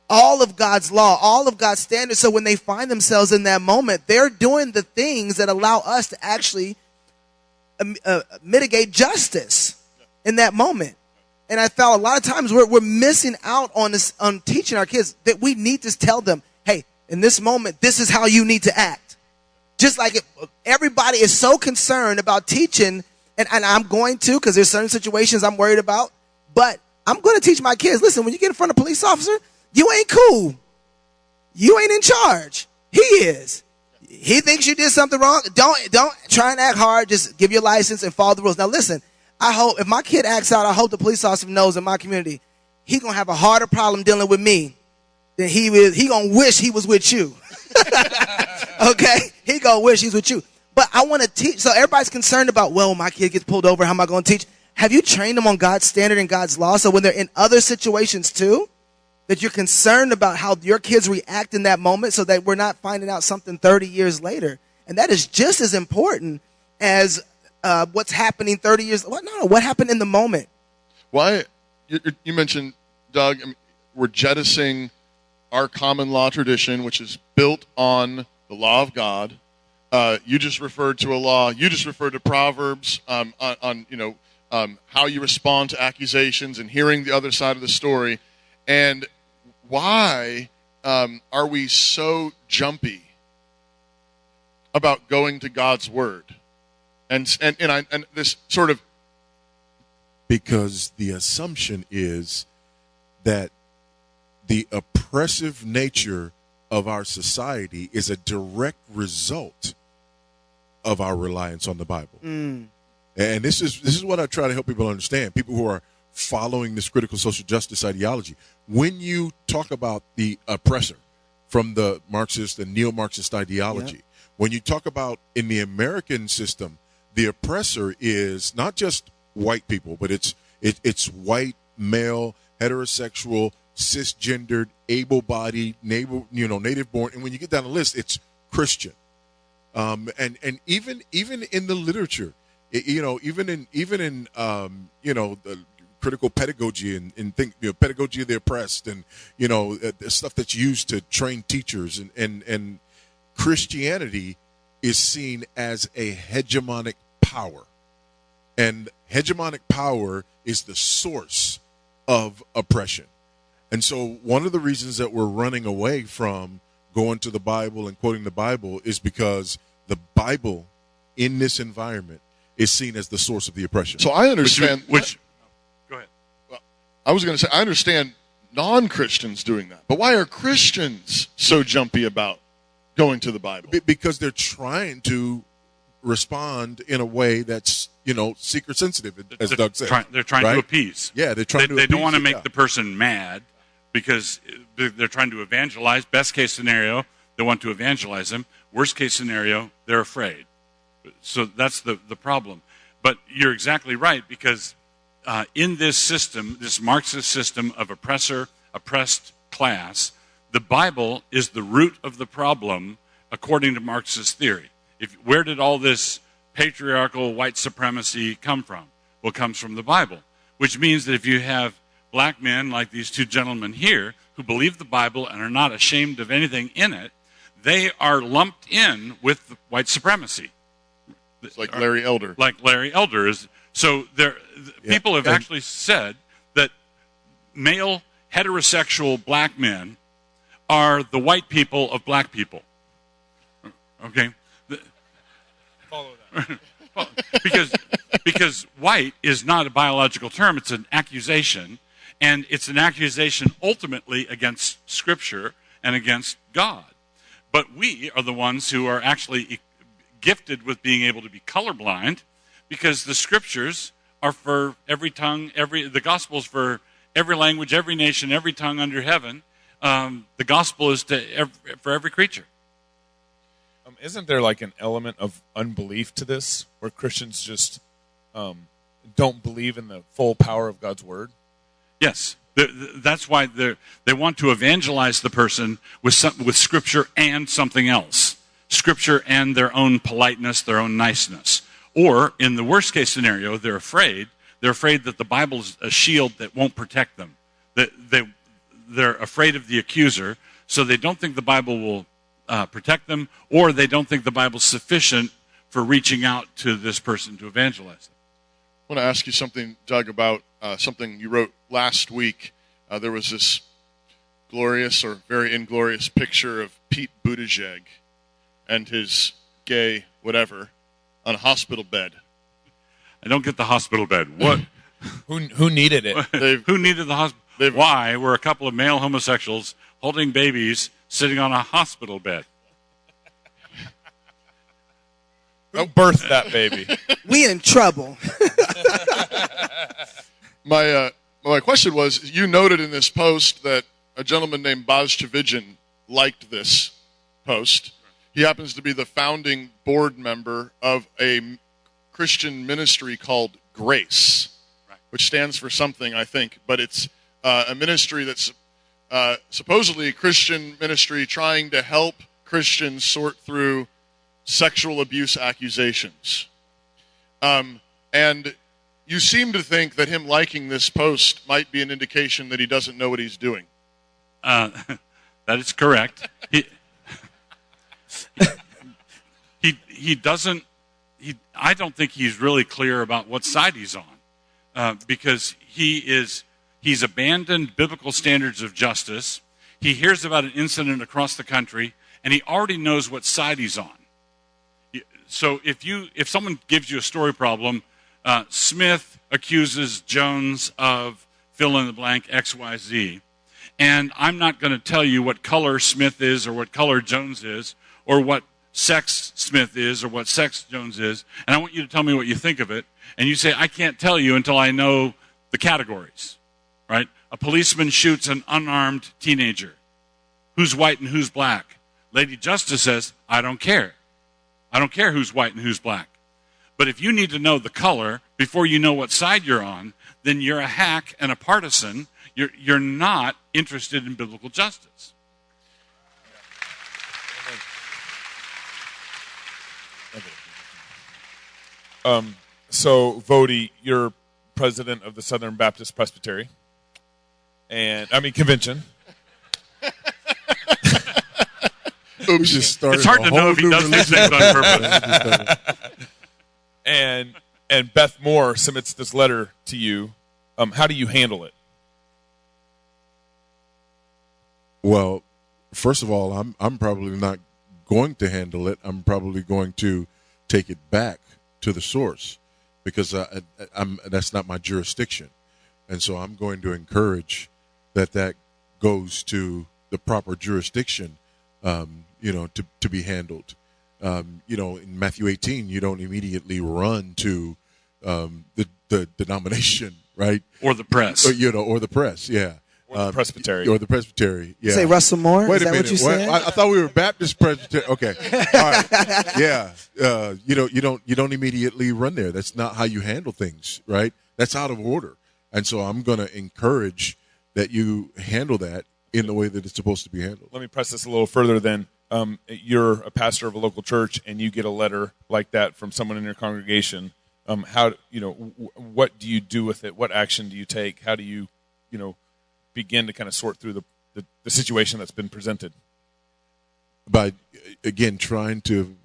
all of God's law, all of God's standards. So when they find themselves in that moment, they're doing the things that allow us to actually mitigate justice in that moment. And I felt a lot of times we're missing out on this, on teaching our kids that we need to tell them, hey, in this moment, this is how you need to act. Just like everybody is so concerned about teaching, and I'm going to, because there's certain situations I'm worried about, but I'm going to teach my kids, listen, when you get in front of a police officer, you ain't cool. You ain't in charge. He is. He thinks you did something wrong. Don't try and act hard. Just give your license and follow the rules. Now listen, I hope if my kid acts out, I hope the police officer knows in my community he gonna have a harder problem dealing with me than he gonna wish he was with you. Okay, he gonna wish he's with you. But I want to teach. So everybody's concerned about, well, my kid gets pulled over. How am I going to teach? Have you trained them on God's standard and God's law? So when they're in other situations too, that you're concerned about how your kids react in that moment so that we're not finding out something 30 years later. And that is just as important as what's happening 30 years. What happened in the moment? Why? You mentioned, Doug, we're jettisoning our common law tradition, which is built on the law of God. You just referred to a law. You just referred to Proverbs on how you respond to accusations and hearing the other side of the story. And why are we so jumpy about going to God's word? And this sort of, because the assumption is that the oppressive nature of our society is a direct result of our reliance on the Bible. And this is what I try to help people understand. People who are following this critical social justice ideology. When you talk about the oppressor, from the Marxist and neo-Marxist ideology. Yep. When you talk about in the American system, the oppressor is not just white people, but it's white, male, heterosexual, cisgendered, able-bodied, native-born, and when you get down the list, it's Christian. And even in the literature, even in the critical pedagogy and pedagogy of the oppressed, and the stuff that's used to train teachers, and Christianity is seen as a hegemonic power, and hegemonic power is the source of oppression. And so one of the reasons that we're running away from going to the Bible and quoting the Bible is because the Bible in this environment is seen as the source of the oppression. So I understand. Go ahead. Well, I was going to say, I understand non-Christians doing that. But why are Christians so jumpy about going to the Bible? Because they're trying to respond in a way that's, seeker sensitive, as Doug said. They're trying to appease. Yeah, they're trying to appease. They don't want to make the person mad because they're trying to evangelize. Best case scenario, they want to evangelize them. Worst case scenario, they're afraid. So that's the problem. But you're exactly right, because in this system, this Marxist system of oppressed class, the Bible is the root of the problem according to Marxist theory. Where did all this patriarchal white supremacy come from? Well, it comes from the Bible, which means that if you have black men like these two gentlemen here who believe the Bible and are not ashamed of anything in it, they are lumped in with the white supremacy. It's like Larry Elder. Like Larry Elder is. So people have actually said that male heterosexual black men are the white people of black people. Okay? Follow that. because white is not a biological term, it's an accusation, and it's an accusation ultimately against Scripture and against God. But we are the ones who are actually gifted with being able to be colorblind, because the Scriptures are for every tongue, the Gospel is for every language, every nation, every tongue under heaven. The Gospel is for every creature. Isn't there like an element of unbelief to this, where Christians just don't believe in the full power of God's Word? Yes. That's why they want to evangelize the person with Scripture and something else. Scripture and their own politeness, their own niceness. Or, in the worst case scenario, they're afraid that the Bible is a shield that won't protect them. They're afraid of the accuser, so they don't think the Bible will protect them, or they don't think the Bible's sufficient for reaching out to this person to evangelize them. I want to ask you something, Doug, about something you wrote last week. There was this glorious or very inglorious picture of Pete Buttigieg and his gay whatever on a hospital bed. I don't get the hospital bed. What? Who needed it? Who needed the hospital? Why were a couple of male homosexuals holding babies sitting on a hospital bed? Who birthed that baby? We in trouble. My question was, you noted in this post that a gentleman named Baucham liked this post. He happens to be the founding board member of a Christian ministry called Grace, which stands for something, I think, but it's a ministry that's supposedly a Christian ministry trying to help Christians sort through sexual abuse accusations. And you seem to think that him liking this post might be an indication that he doesn't know what he's doing. That is correct. He doesn't. I don't think he's really clear about what side he's on, because he's abandoned biblical standards of justice. He hears about an incident across the country, and he already knows what side he's on. So if someone gives you a story problem, Smith accuses Jones of fill in the blank XYZ, and I'm not going to tell you what color Smith is or what color Jones is or what sex Smith is or what sex Jones is, and I want you to tell me what you think of it. And you say, I can't tell you until I know the categories, right? A policeman shoots an unarmed teenager. who's white and who's black. Lady Justice says, I don't care. I don't care who's white and who's black. But if you need to know the color before you know what side you're on, then you're a hack and a partisan. You're not interested in biblical justice. So, Voddie, you're president of the Southern Baptist Presbytery, Convention. It's hard to know if he does these things on purpose. And Beth Moore submits this letter to you. How do you handle it? Well, first of all, I'm probably not going to handle it. I'm probably going to take it back to the source because that's not my jurisdiction, and so I'm going to encourage that goes to the proper jurisdiction, to be handled. In Matthew 18, you don't immediately run to the denomination, right? Or the press, or the press, yeah. Or the Presbytery. Or the Presbytery, yeah. Say Russell Moore? Wait Is a that minute. what you said? I thought we were Baptist Presbytery. Okay. All right. Yeah. You don't immediately run there. That's not how you handle things, right? That's out of order. And so I'm going to encourage that you handle that in the way that it's supposed to be handled. Let me press this a little further then. You're a pastor of a local church and you get a letter like that from someone in your congregation. What do you do with it? What action do you take? How do you, begin to kind of sort through the situation that's been presented? By, again, trying to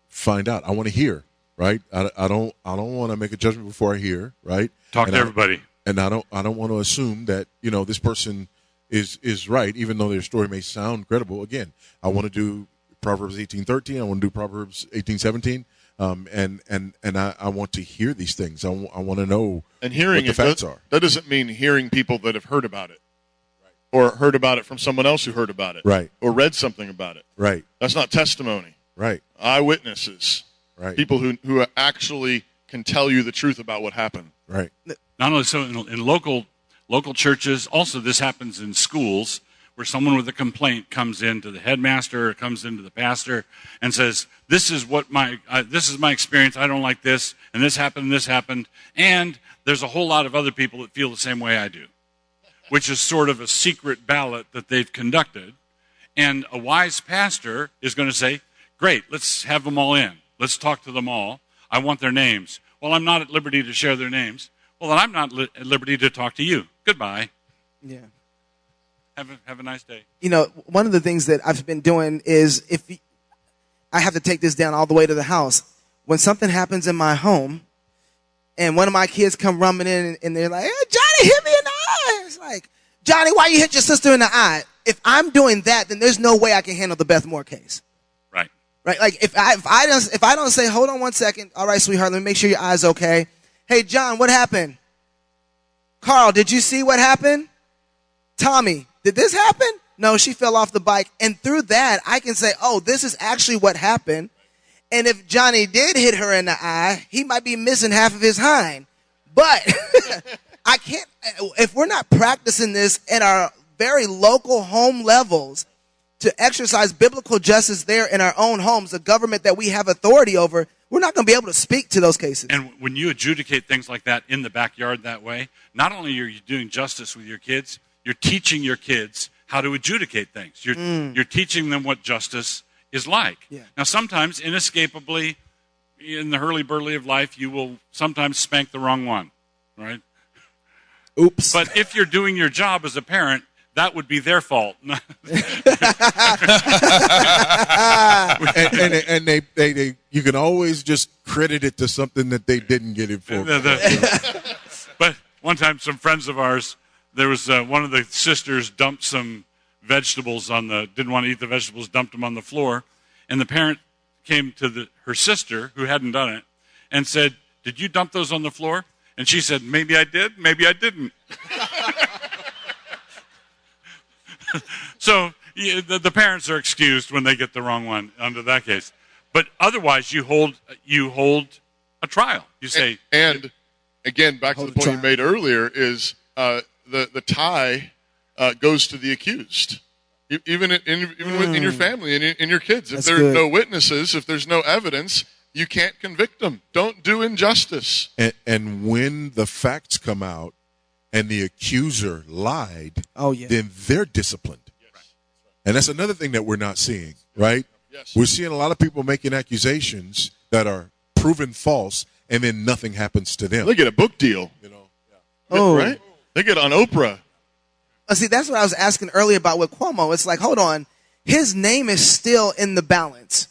find out. I want to hear, right? I don't want to make a judgment before I hear, right? Talk to everybody. And I don't want to assume that, this person is right, even though their story may sound credible. Again, I want to do Proverbs 18:13. I want to do Proverbs 18:17. And I want to hear these things. I want to know and hearing what the facts are. That doesn't mean hearing people that have heard about it, right, or heard about it from someone else who heard about it, right, or read something about it, right. That's not testimony, right. Eyewitnesses, right. People who actually can tell you the truth about what happened, right. Not only so in local churches, also this happens in schools, where someone with a complaint comes in to the headmaster or comes into the pastor and says, this is my experience, I don't like this, and this happened, and there's a whole lot of other people that feel the same way I do, which is sort of a secret ballot that they've conducted. And a wise pastor is going to say, great, let's have them all in. Let's talk to them all. I want their names. Well, I'm not at liberty to share their names. Well, then I'm not at liberty to talk to you. Goodbye. Yeah. Have a nice day. One of the things that I've been doing is I have to take this down all the way to the house. When something happens in my home and one of my kids come rumbling in and they're like, hey, Johnny hit me in the eye. It's like, Johnny, why you hit your sister in the eye? If I'm doing that, then there's no way I can handle the Beth Moore case. Right. Right. Like if I don't say, hold on one second. All right, sweetheart, let me make sure your eye's okay. Hey, John, what happened? Carl, did you see what happened? Tommy, did this happen? No, she fell off the bike. And through that, I can say, oh, this is actually what happened. And if Johnny did hit her in the eye, he might be missing half of his hind. But I can't, if we're not practicing this in our very local home levels to exercise biblical justice there in our own homes, the government that we have authority over, we're not going to be able to speak to those cases. And when you adjudicate things like that in the backyard that way, not only are you doing justice with your kids, you're teaching your kids how to adjudicate things. You're teaching them what justice is like. Yeah. Now, sometimes, inescapably, in the hurly-burly of life, you will sometimes spank the wrong one, right? Oops. But if you're doing your job as a parent, that would be their fault. and they you can always just credit it to something that they didn't get it for. But one time, some friends of ours, there was one of the sisters dumped some vegetables didn't want to eat the vegetables, dumped them on the floor. And the parent came to her sister, who hadn't done it, and said, did you dump those on the floor? And she said, maybe I did, maybe I didn't. So the parents are excused when they get the wrong one under that case. But otherwise, you hold a trial. You say, and again, back to the point you made earlier, is the tie goes to the accused. Even within your family and in your kids. If That's there are good. no witnesses, if there's no evidence, you can't convict them. Don't do injustice. And when the facts come out and the accuser lied, then they're disciplined. And that's another thing that we're not seeing, right? Yes. We're seeing a lot of people making accusations that are proven false, and then nothing happens to them. They get a book deal. Right? They get on Oprah. See, that's what I was asking earlier about with Cuomo. It's like, hold on, his name is still in the balance,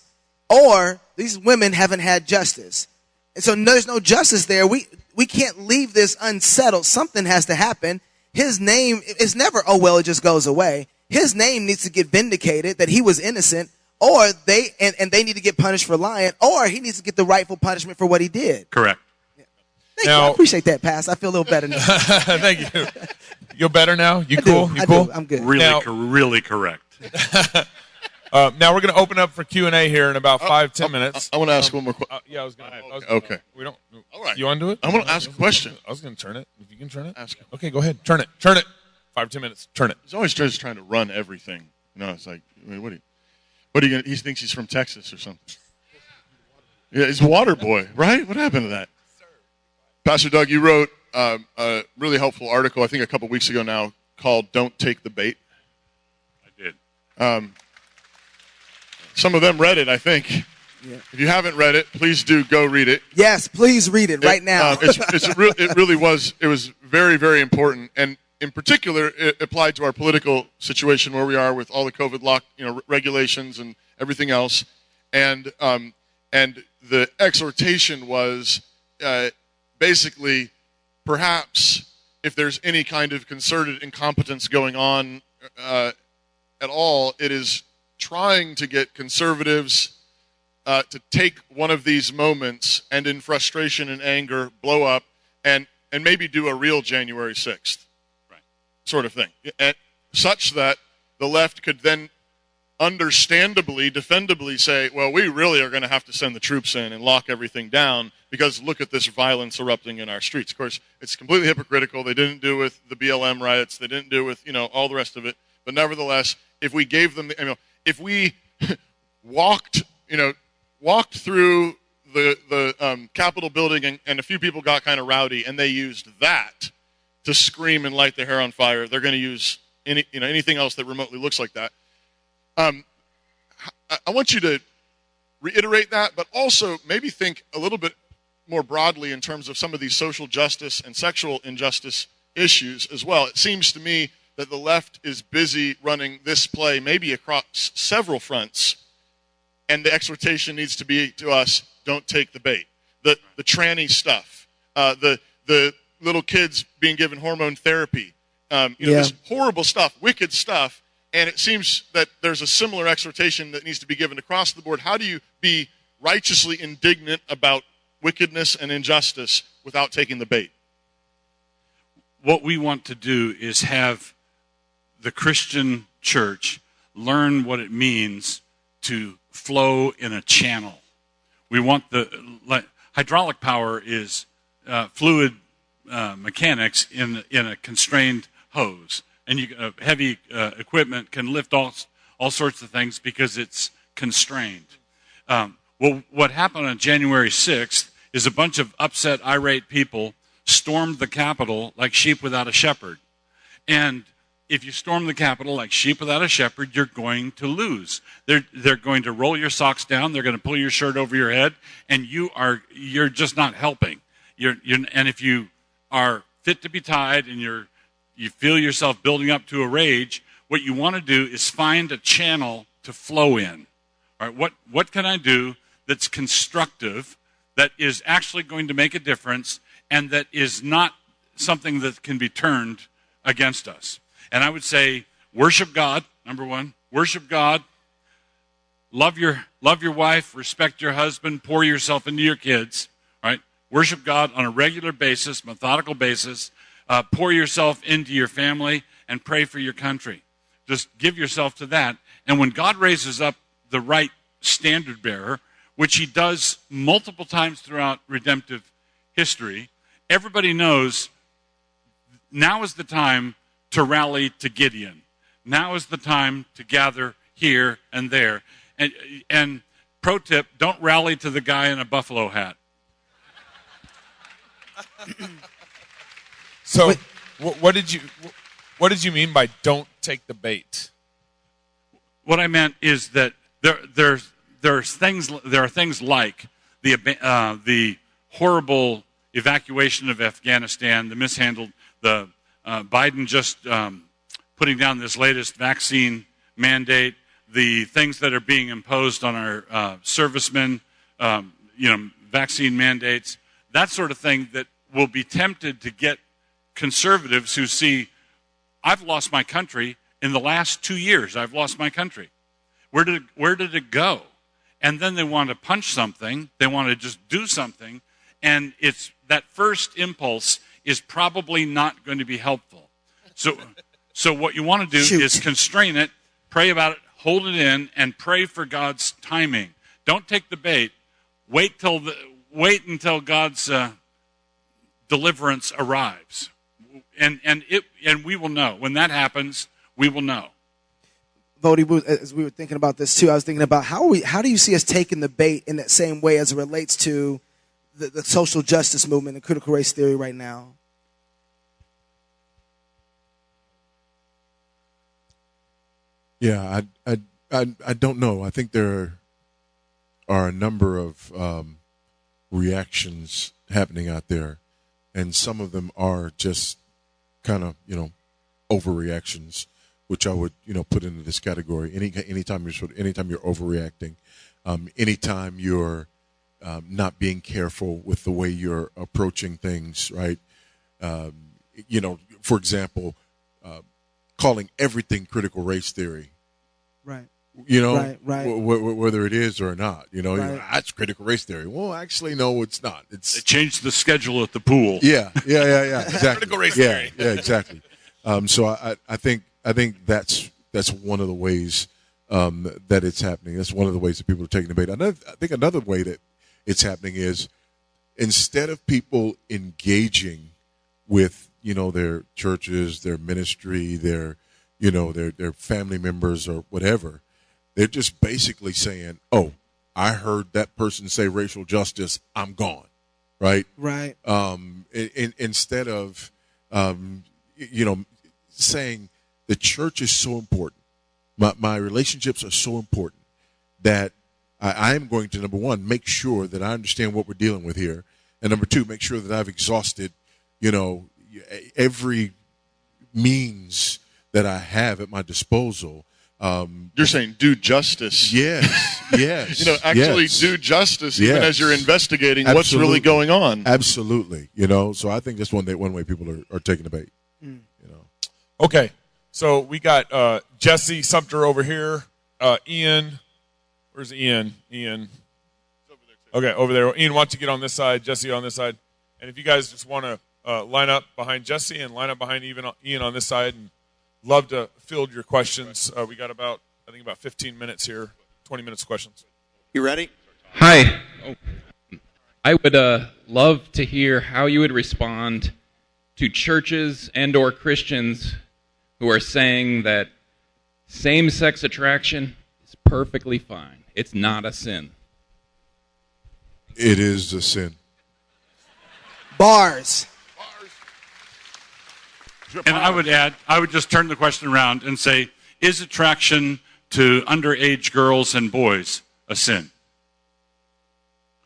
or these women haven't had justice, and so there's no justice there. We can't leave this unsettled. Something has to happen. His name is never, oh well, it just goes away. His name needs to get vindicated that he was innocent, or they need to get punished for lying, or he needs to get the rightful punishment for what he did. Correct. Thank you. I appreciate that, Pass. I feel a little better now. Thank you. You're better now? You cool? You I cool? do. I'm good. Really correct. Now we're going to open up for Q&A here in about 5-10 minutes. I want to ask one more question. Yeah, I was going to. Okay. We don't. All right. You want to do it? I want to ask a question. I was going to turn it. If you can turn it. Ask it. Okay, go ahead. Turn it. Turn it. 5-10 minutes. Turn it. He's always just trying to run everything. It's like, I mean, what are you going to, he thinks he's from Texas or something. Yeah, he's water boy, right? What happened to that? Pastor Doug, you wrote a really helpful article, I think a couple weeks ago now, called Don't Take the Bait. I did. Some of them read it, I think. Yeah. If you haven't read it, please do go read it. Yes, please read it right now. It really was. It was very, very important, and in particular, it applied to our political situation where we are with all the COVID regulations and everything else, and the exhortation was basically, perhaps if there's any kind of concerted incompetence going on at all, it is trying to get conservatives to take one of these moments and in frustration and anger blow up and maybe do a real January 6th sort of thing, and such that the left could then understandably, defendably say, well, we really are going to have to send the troops in and lock everything down because look at this violence erupting in our streets. Of course, it's completely hypocritical. They didn't do with the BLM riots. They didn't do with, all the rest of it. But nevertheless, if we gave them, if we walked through the Capitol building and a few people got kind of rowdy and they used that to scream and light their hair on fire, they're going to use anything else that remotely looks like that. I want you to reiterate that, but also maybe think a little bit more broadly in terms of some of these social justice and sexual injustice issues as well. It seems to me that the left is busy running this play maybe across several fronts, and the exhortation needs to be to us, don't take the bait. The tranny stuff, the little kids being given hormone therapy, this horrible stuff, wicked stuff, and it seems that there's a similar exhortation that needs to be given across the board. How do you be righteously indignant about wickedness and injustice without taking the bait? What we want to do is have the Christian church learn what it means to flow in a channel. We want hydraulic power is fluid mechanics in a constrained hose, and heavy equipment can lift all sorts of things because it's constrained. Well, what happened on January 6th is a bunch of upset, irate people stormed the Capitol like sheep without a shepherd. And if you storm the Capitol like sheep without a shepherd, you're going to lose. They're going to roll your socks down. They're going to pull your shirt over your head, and you're just not helping. And if you are fit to be tied and you feel yourself building up to a rage, what you want to do is find a channel to flow in. All right, what can I do that's constructive, that is actually going to make a difference, and that is not something that can be turned against us? And I would say worship God, number one. Worship God. Love your wife, respect your husband, pour yourself into your kids. Right? Worship God on a regular basis, methodical basis. Pour yourself into your family and pray for your country. Just give yourself to that. And when God raises up the right standard bearer, which he does multiple times throughout redemptive history, everybody knows now is the time to rally to Gideon. Now is the time to gather here and there. And pro tip, don't rally to the guy in a buffalo hat. So, what did you mean by don't take the bait? What I meant is that there are things like the horrible evacuation of Afghanistan, the mishandled, the Biden just putting down this latest vaccine mandate, the things that are being imposed on our servicemen, vaccine mandates, that sort of thing that will be tempted to get conservatives who see, I've lost my country. In the last 2 years, I've lost my country. Where did it go? And then they want to punch something. They want to just do something. And it's that first impulse is probably not going to be helpful. So what you want to do is constrain it, pray about it, hold it in, and pray for God's timing. Don't take the bait. Wait until God's deliverance arrives. And we will know. When that happens, we will know. Voddie, as we were thinking about this too, I was thinking about how do you see us taking the bait in that same way as it relates to the social justice movement and critical race theory right now? Yeah, I don't know. I think there are a number of reactions happening out there, and some of them are just kind of overreactions, which I would put into this category. Anytime you're overreacting, anytime you're not being careful with the way you're approaching things, right? For example, calling everything critical race theory, right? Right. Whether it is or not, that's critical race theory. Well, actually, no, it's not. They changed the schedule at the pool. Yeah. Exactly. Critical race theory. Yeah, exactly. So I think that's one of the ways that it's happening. That's one of the ways that people are taking the bait. I think another way that it's happening is instead of people engaging with their churches, their ministry, their family members or whatever, they're just basically saying, "Oh, I heard that person say racial justice. I'm gone." Right. Right. Instead of saying the church is so important, my relationships are so important that I am going to, number one, make sure that I understand what we're dealing with here, and number two, make sure that I've exhausted, every means that I have at my disposal. You're saying do justice. Yes. Do justice even as you're investigating what's really going on. Absolutely. So I think that's one way people are taking the bait. Okay, so we got Jesse Sumter over here. Ian, where's Ian? Ian. Okay, over there. Ian, why don't you get on this side? Jesse on this side. And if you guys just want to line up behind Jesse and line up behind Ian on this side, and love to field your questions. We got about 15 minutes here, 20 minutes of questions. You ready? Hi. I would love to hear how you would respond to churches and or Christians who are saying that same-sex attraction is perfectly fine. It's not a sin. It is a sin. Bars. And I would just turn the question around and say, is attraction to underage girls and boys a sin?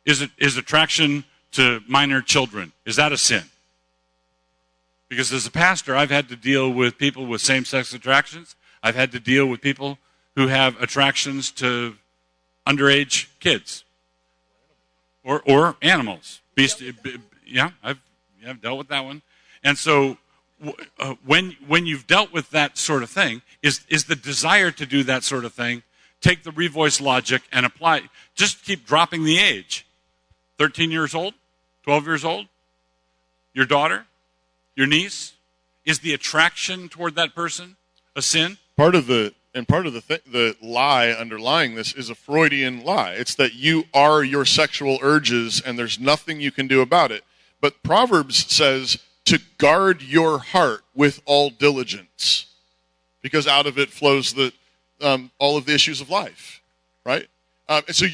Is attraction to minor children, is that a sin? Because as a pastor, I've had to deal with people with same-sex attractions. I've had to deal with people who have attractions to underage kids or animals. I've dealt with that one. And so when you've dealt with that sort of thing, is the desire to do that sort of thing, take the revoice logic and apply, just keep dropping the age. 13 years old, 12 years old, your daughter, your niece, is the attraction toward that person a sin? Part of the lie underlying this is a Freudian lie. It's that you are your sexual urges and there's nothing you can do about it. But Proverbs says to guard your heart with all diligence. because out of it flows all of the issues of life, right? And so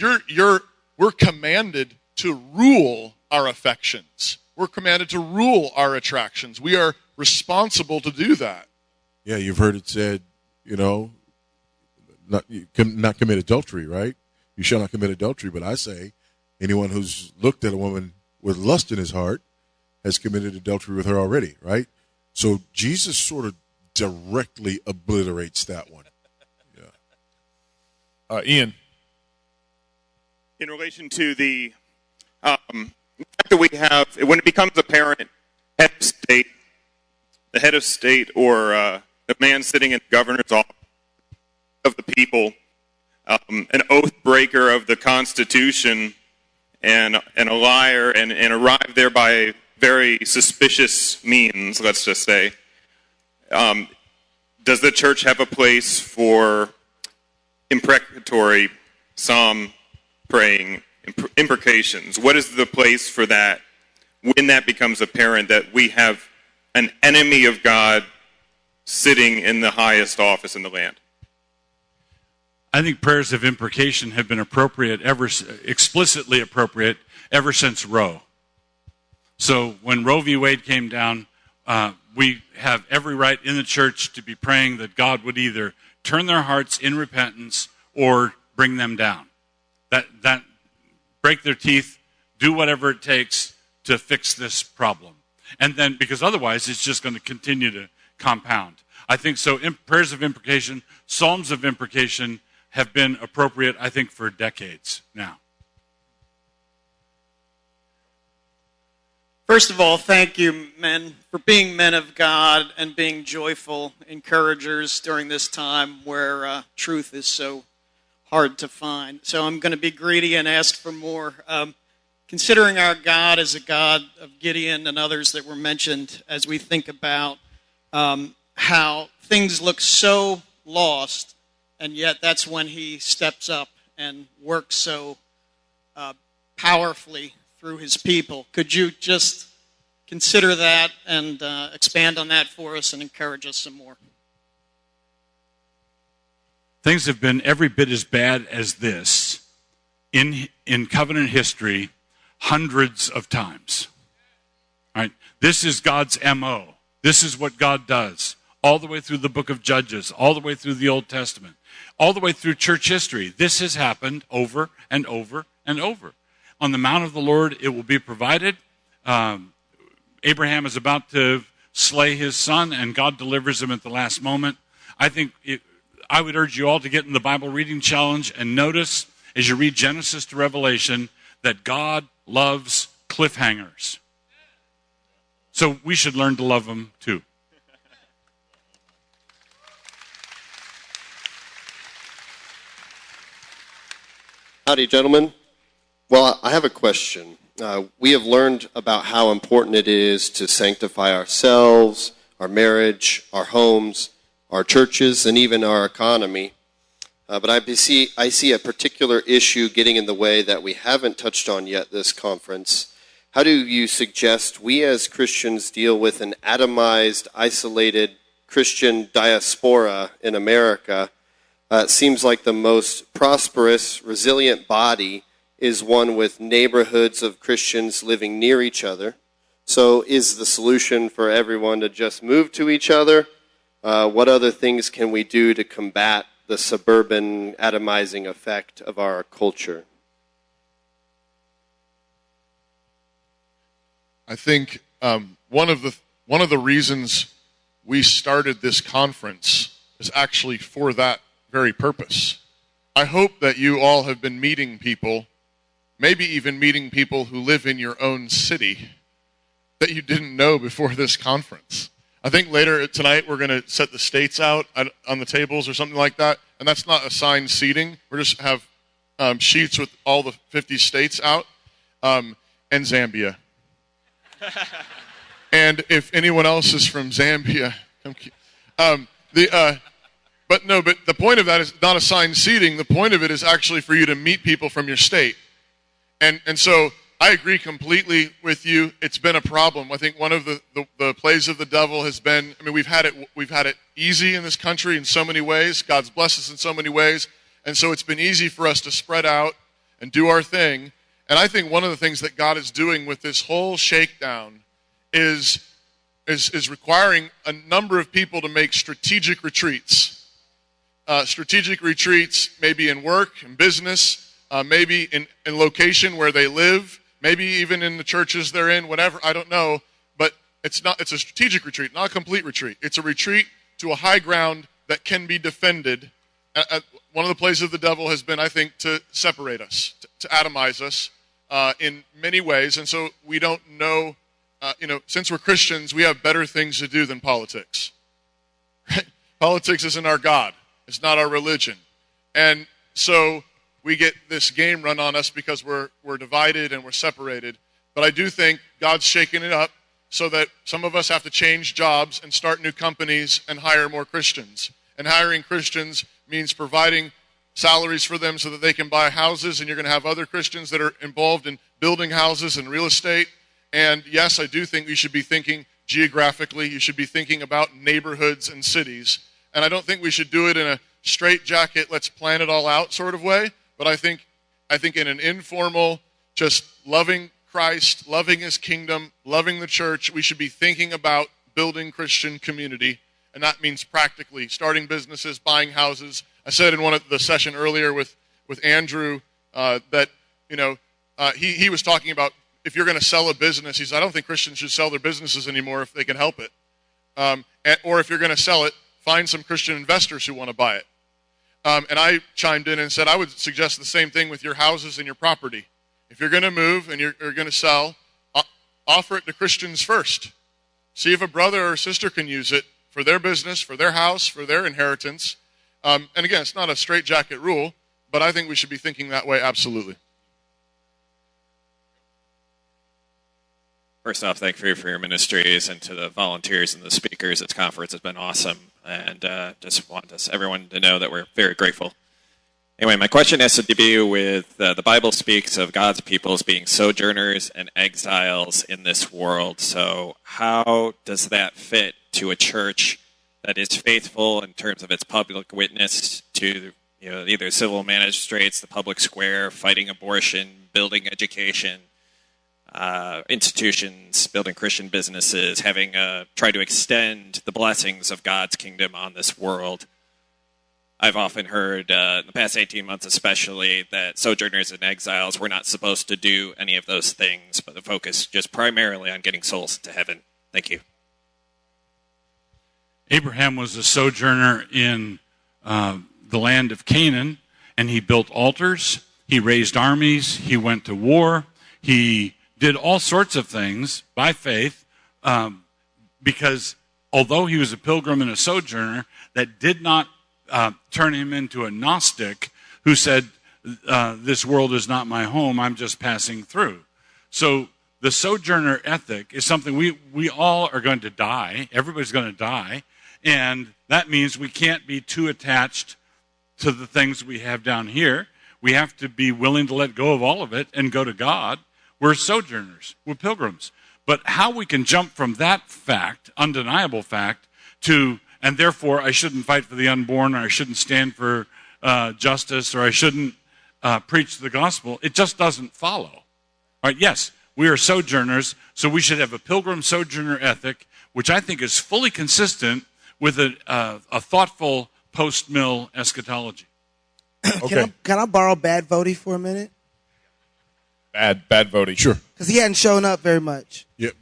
we're commanded to rule our affections. We're commanded to rule our attractions. We are responsible to do that. Yeah, you've heard it said, not commit adultery, right? You shall not commit adultery. But I say, anyone who's looked at a woman with lust in his heart has committed adultery with her already, right? So Jesus sort of directly obliterates that one. Yeah. Ian. In relation to the fact that we have, when it becomes apparent, the head of state or a man sitting in the governor's office of the people, an oath breaker of the Constitution, and a liar, and arrived there by very suspicious means, let's just say. Does the church have a place for imprecatory psalm praying, imprecations? What is the place for that when that becomes apparent that we have an enemy of God sitting in the highest office in the land? I think prayers of imprecation have been explicitly appropriate ever since Roe. So when Roe v. Wade came down, we have every right in the church to be praying that God would either turn their hearts in repentance or bring them down. That break their teeth, do whatever it takes to fix this problem. And then, because otherwise it's just going to continue to compound. I think so. Prayers of imprecation, psalms of imprecation have been appropriate, I think, for decades now. First of all, thank you, men, for being men of God and being joyful encouragers during this time where truth is so hard to find. So I'm going to be greedy and ask for more. Considering our God as a God of Gideon and others that were mentioned, as we think about how things look so lost, and yet that's when he steps up and works so powerfully through his people. Could you just consider that and expand on that for us and encourage us some more? Things have been every bit as bad as this in covenant history hundreds of times. All right? This is God's MO. This is what God does all the way through the book of Judges, all the way through the Old Testament, all the way through church history. This has happened over and over and over. On the Mount of the Lord, it will be provided. Abraham is about to slay his son, and God delivers him at the last moment. I would urge you all to get in the Bible reading challenge and notice, as you read Genesis to Revelation, that God loves cliffhangers. So we should learn to love them too. Howdy, gentlemen. Well, I have a question. We have learned about how important it is to sanctify ourselves, our marriage, our homes, our churches, and even our economy. But I see a particular issue getting in the way that we haven't touched on yet this conference. How do you suggest we as Christians deal with an atomized, isolated Christian diaspora in America? It seems like the most prosperous, resilient body is one with neighborhoods of Christians living near each other. So is the solution for everyone to just move to each other? What other things can we do to combat the suburban atomizing effect of our culture? I think one of the reasons we started this conference is actually for that very purpose. I hope that you all have been meeting people, maybe even meeting people who live in your own city that you didn't know before this conference. I think later tonight we're going to set the states out on the tables or something like that, and that's not assigned seating. We're just have sheets with all the 50 states out, and Zambia. And if anyone else is from Zambia, but the point of that is not assigned seating. The point of it is actually for you to meet people from your state. And so I agree completely with you. It's been a problem. I think one of the plays of the devil has been, I mean, we've had it easy in this country in so many ways. God's blessed us in so many ways. And so it's been easy for us to spread out and do our thing. And I think one of the things that God is doing with this whole shakedown is requiring a number of people to make strategic retreats. Strategic retreats maybe in work, in business, maybe in location where they live, maybe even in the churches they're in, whatever, I don't know. But it's a strategic retreat, not a complete retreat. It's a retreat to a high ground that can be defended. One of the plays of the devil has been, I think, to separate us, to atomize us in many ways. And so we don't know, since we're Christians, we have better things to do than politics. Right? Politics isn't our God. It's not our religion. And so we get this game run on us because we're divided and we're separated. But I do think God's shaking it up so that some of us have to change jobs and start new companies and hire more Christians. And hiring Christians means providing salaries for them so that they can buy houses, and you're going to have other Christians that are involved in building houses and real estate. And yes, I do think we should be thinking geographically. You should be thinking about neighborhoods and cities. And I don't think we should do it in a straitjacket, let's plan it all out sort of way. But I think in an informal, just loving Christ, loving his kingdom, loving the church, we should be thinking about building Christian community. And that means practically starting businesses, buying houses. I said in one of the session earlier with Andrew that, he was talking about if you're going to sell a business, he said, I don't think Christians should sell their businesses anymore if they can help it. Or if you're going to sell it, find some Christian investors who want to buy it. And I chimed in and said, I would suggest the same thing with your houses and your property. If you're going to move and you're going to sell, offer it to Christians first. See if a brother or sister can use it for their business, for their house, for their inheritance. And again, it's not a straitjacket rule, but I think we should be thinking that way, absolutely. First off, thank you for your ministries, and to the volunteers and the speakers. This conference has been awesome, and just want everyone to know that we're very grateful. Anyway, my question has to do with the Bible speaks of God's peoples being sojourners and exiles in this world. So how does that fit to a church that is faithful in terms of its public witness to either civil magistrates, the public square, fighting abortion, building education, institutions, building Christian businesses, having tried to extend the blessings of God's kingdom on this world? I've often heard, in the past 18 months especially, that sojourners and exiles were not supposed to do any of those things, but the focus just primarily on getting souls to heaven. Thank you. Abraham was a sojourner in the land of Canaan, and he built altars, he raised armies, he went to war, he did all sorts of things by faith, because although he was a pilgrim and a sojourner, that did not turn him into a Gnostic who said, this world is not my home, I'm just passing through. So the sojourner ethic is something we all are going to die. Everybody's going to die. And that means we can't be too attached to the things we have down here. We have to be willing to let go of all of it and go to God. We're sojourners. We're pilgrims. But how we can jump from that fact, undeniable fact, to, and therefore I shouldn't fight for the unborn, or I shouldn't stand for justice, or I shouldn't preach the gospel, it just doesn't follow. All right, yes, we are sojourners, so we should have a pilgrim sojourner ethic, which I think is fully consistent with a thoughtful post-mill eschatology. Okay. Can I borrow Bad Voddie for a minute? Bad Voddie. Sure. Because he hadn't shown up very much. Yep.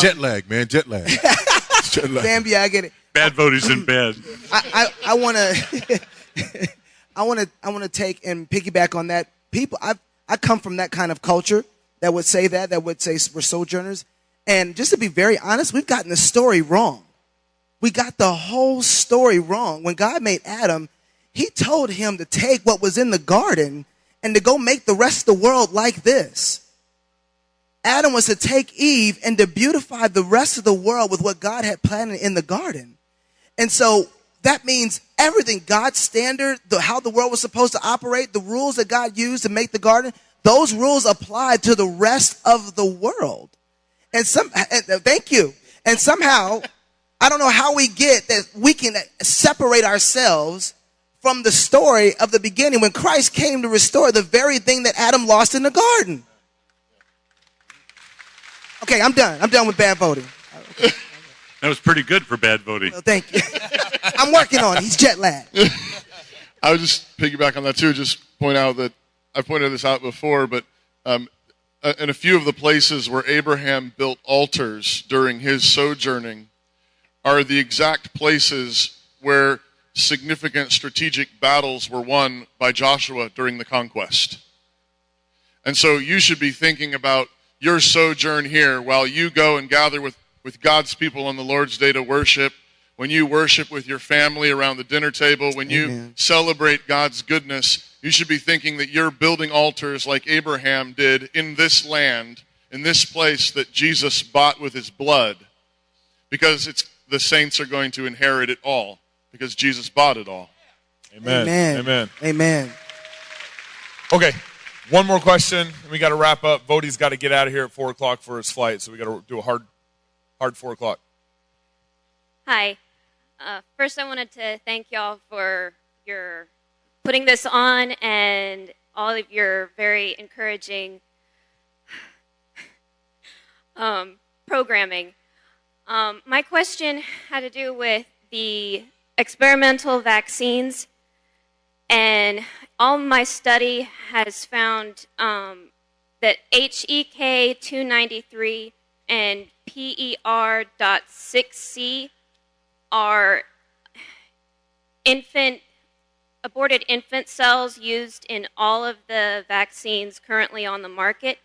Jet lag, man. Jet lag. Jet lag. Bambi, I get it. Bad Voddie's in bed. I want to I want to take and piggyback on that. People, I come from that kind of culture that would say we're sojourners. And just to be very honest, we've gotten the story wrong. We got the whole story wrong. When God made Adam, he told him to take what was in the garden and to go make the rest of the world like this. Adam was to take Eve and to beautify the rest of the world with what God had planned in the garden. And so that means everything, God's standard, how the world was supposed to operate, the rules that God used to make the garden, those rules apply to the rest of the world. And thank you. And somehow, I don't know how we get that we can separate ourselves from the story of the beginning when Christ came to restore the very thing that Adam lost in the garden. Okay, I'm done. I'm done with bad voting. That was pretty good for bad voting. Well, thank you. I'm working on it. He's jet lagged. I would just piggyback on that too. Just point out that I pointed this out before, but in a few of the places where Abraham built altars during his sojourning are the exact places where significant strategic battles were won by Joshua during the conquest. And so you should be thinking about your sojourn here while you go and gather with God's people on the Lord's Day to worship, when you worship with your family around the dinner table, when you celebrate God's goodness, you should be thinking that you're building altars like Abraham did in this land, in this place that Jesus bought with his blood, because the saints are going to inherit it all, because Jesus bought it all. Amen. Amen. Amen. Amen. Okay, one more question, and we got to wrap up. Voddie's got to get out of here at 4 o'clock for his flight, so we got to do a hard 4 o'clock. Hi. First, I wanted to thank y'all for your putting this on and all of your very encouraging programming. My question had to do with the experimental vaccines, and all my study has found that HEK 293 and PER.6C are aborted infant cells used in all of the vaccines currently on the market.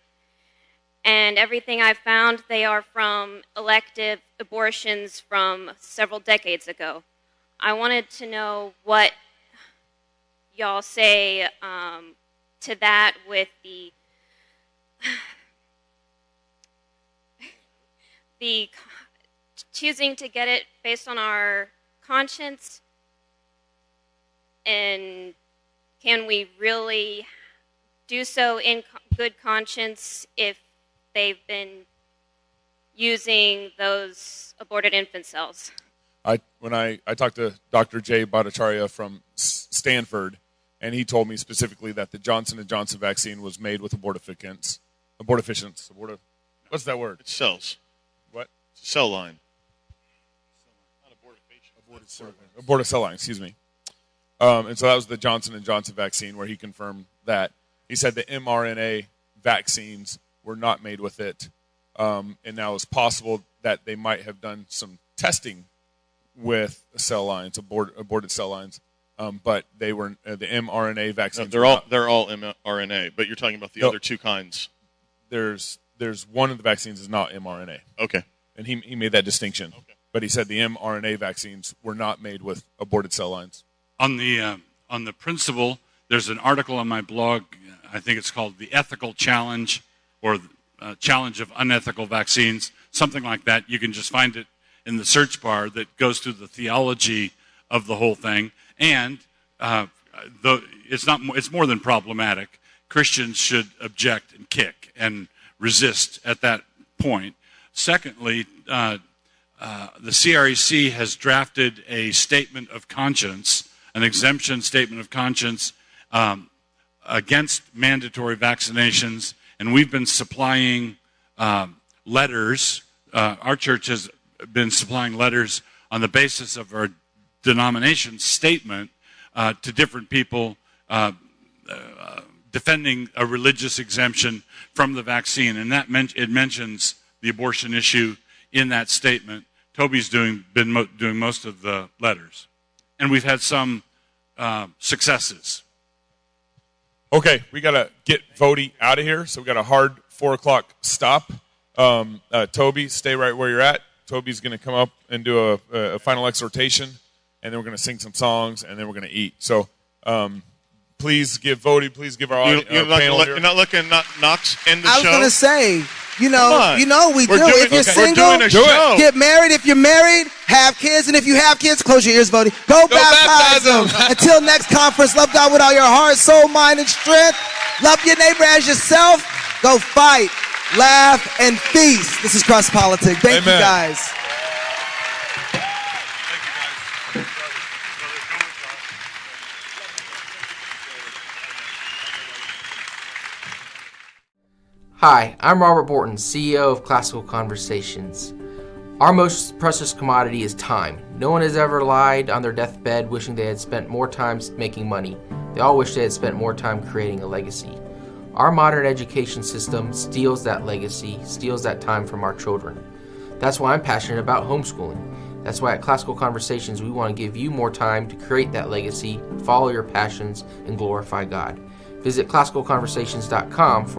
And everything I've found, they are from elective abortions from several decades ago. I wanted to know what y'all say to that with the choosing to get it based on our conscience, and can we really do so in good conscience if they've been using those aborted infant cells? When I talked to Dr. Jay Bhattacharya from Stanford, and he told me specifically that the Johnson & Johnson vaccine was made with abortificants. What's that word? It's cells. What? It's a cell line. Aborted cell line, excuse me. And so that was the Johnson & Johnson vaccine where he confirmed that. He said the mRNA vaccines were not made with it. And now it's possible that they might have done some testing with cell lines, aborted cell lines. But they were the mRNA vaccines. No, they're all mRNA, but you're talking about the other two kinds. There's one of the vaccines is not mRNA. Okay. And he made that distinction. Okay. But he said the mRNA vaccines were not made with aborted cell lines. On the principle, there's an article on my blog. I think it's called "The Ethical Challenge" or "Challenge of Unethical Vaccines," something like that. You can just find it in the search bar that goes through the theology of the whole thing. And it's more than problematic. Christians should object and kick and resist at that point. Secondly, the CREC has drafted a statement of conscience, an exemption statement of conscience against mandatory vaccinations, and we've been supplying letters. Our church has been supplying letters on the basis of our denomination statement to different people defending a religious exemption from the vaccine, and that it mentions the abortion issue in that statement. Toby's been doing most of the letters, and we've had some successes. Okay, we got to get Voddie out of here, so we got a hard 4 o'clock stop. Toby, stay right where you're at. Toby's going to come up and do a final exhortation, and then we're going to sing some songs, and then we're going to eat. So please give Voddie, please give our audience. You're not looking Knox end the show? I was going to say, we do. If you're single, we're doing a show. Get married. If you're married, have kids. And if you have kids, close your ears, Voddie. Go baptize them. Until next conference, love God with all your heart, soul, mind, and strength. Love your neighbor as yourself. Go fight, laugh, and feast. This is Cross Politics. Thank you, guys. Hi, I'm Robert Borton, CEO of Classical Conversations. Our most precious commodity is time. No one has ever lied on their deathbed wishing they had spent more time making money. They all wish they had spent more time creating a legacy. Our modern education system steals that legacy, steals that time from our children. That's why I'm passionate about homeschooling. That's why at Classical Conversations we want to give you more time to create that legacy, follow your passions, and glorify God. Visit classicalconversations.com for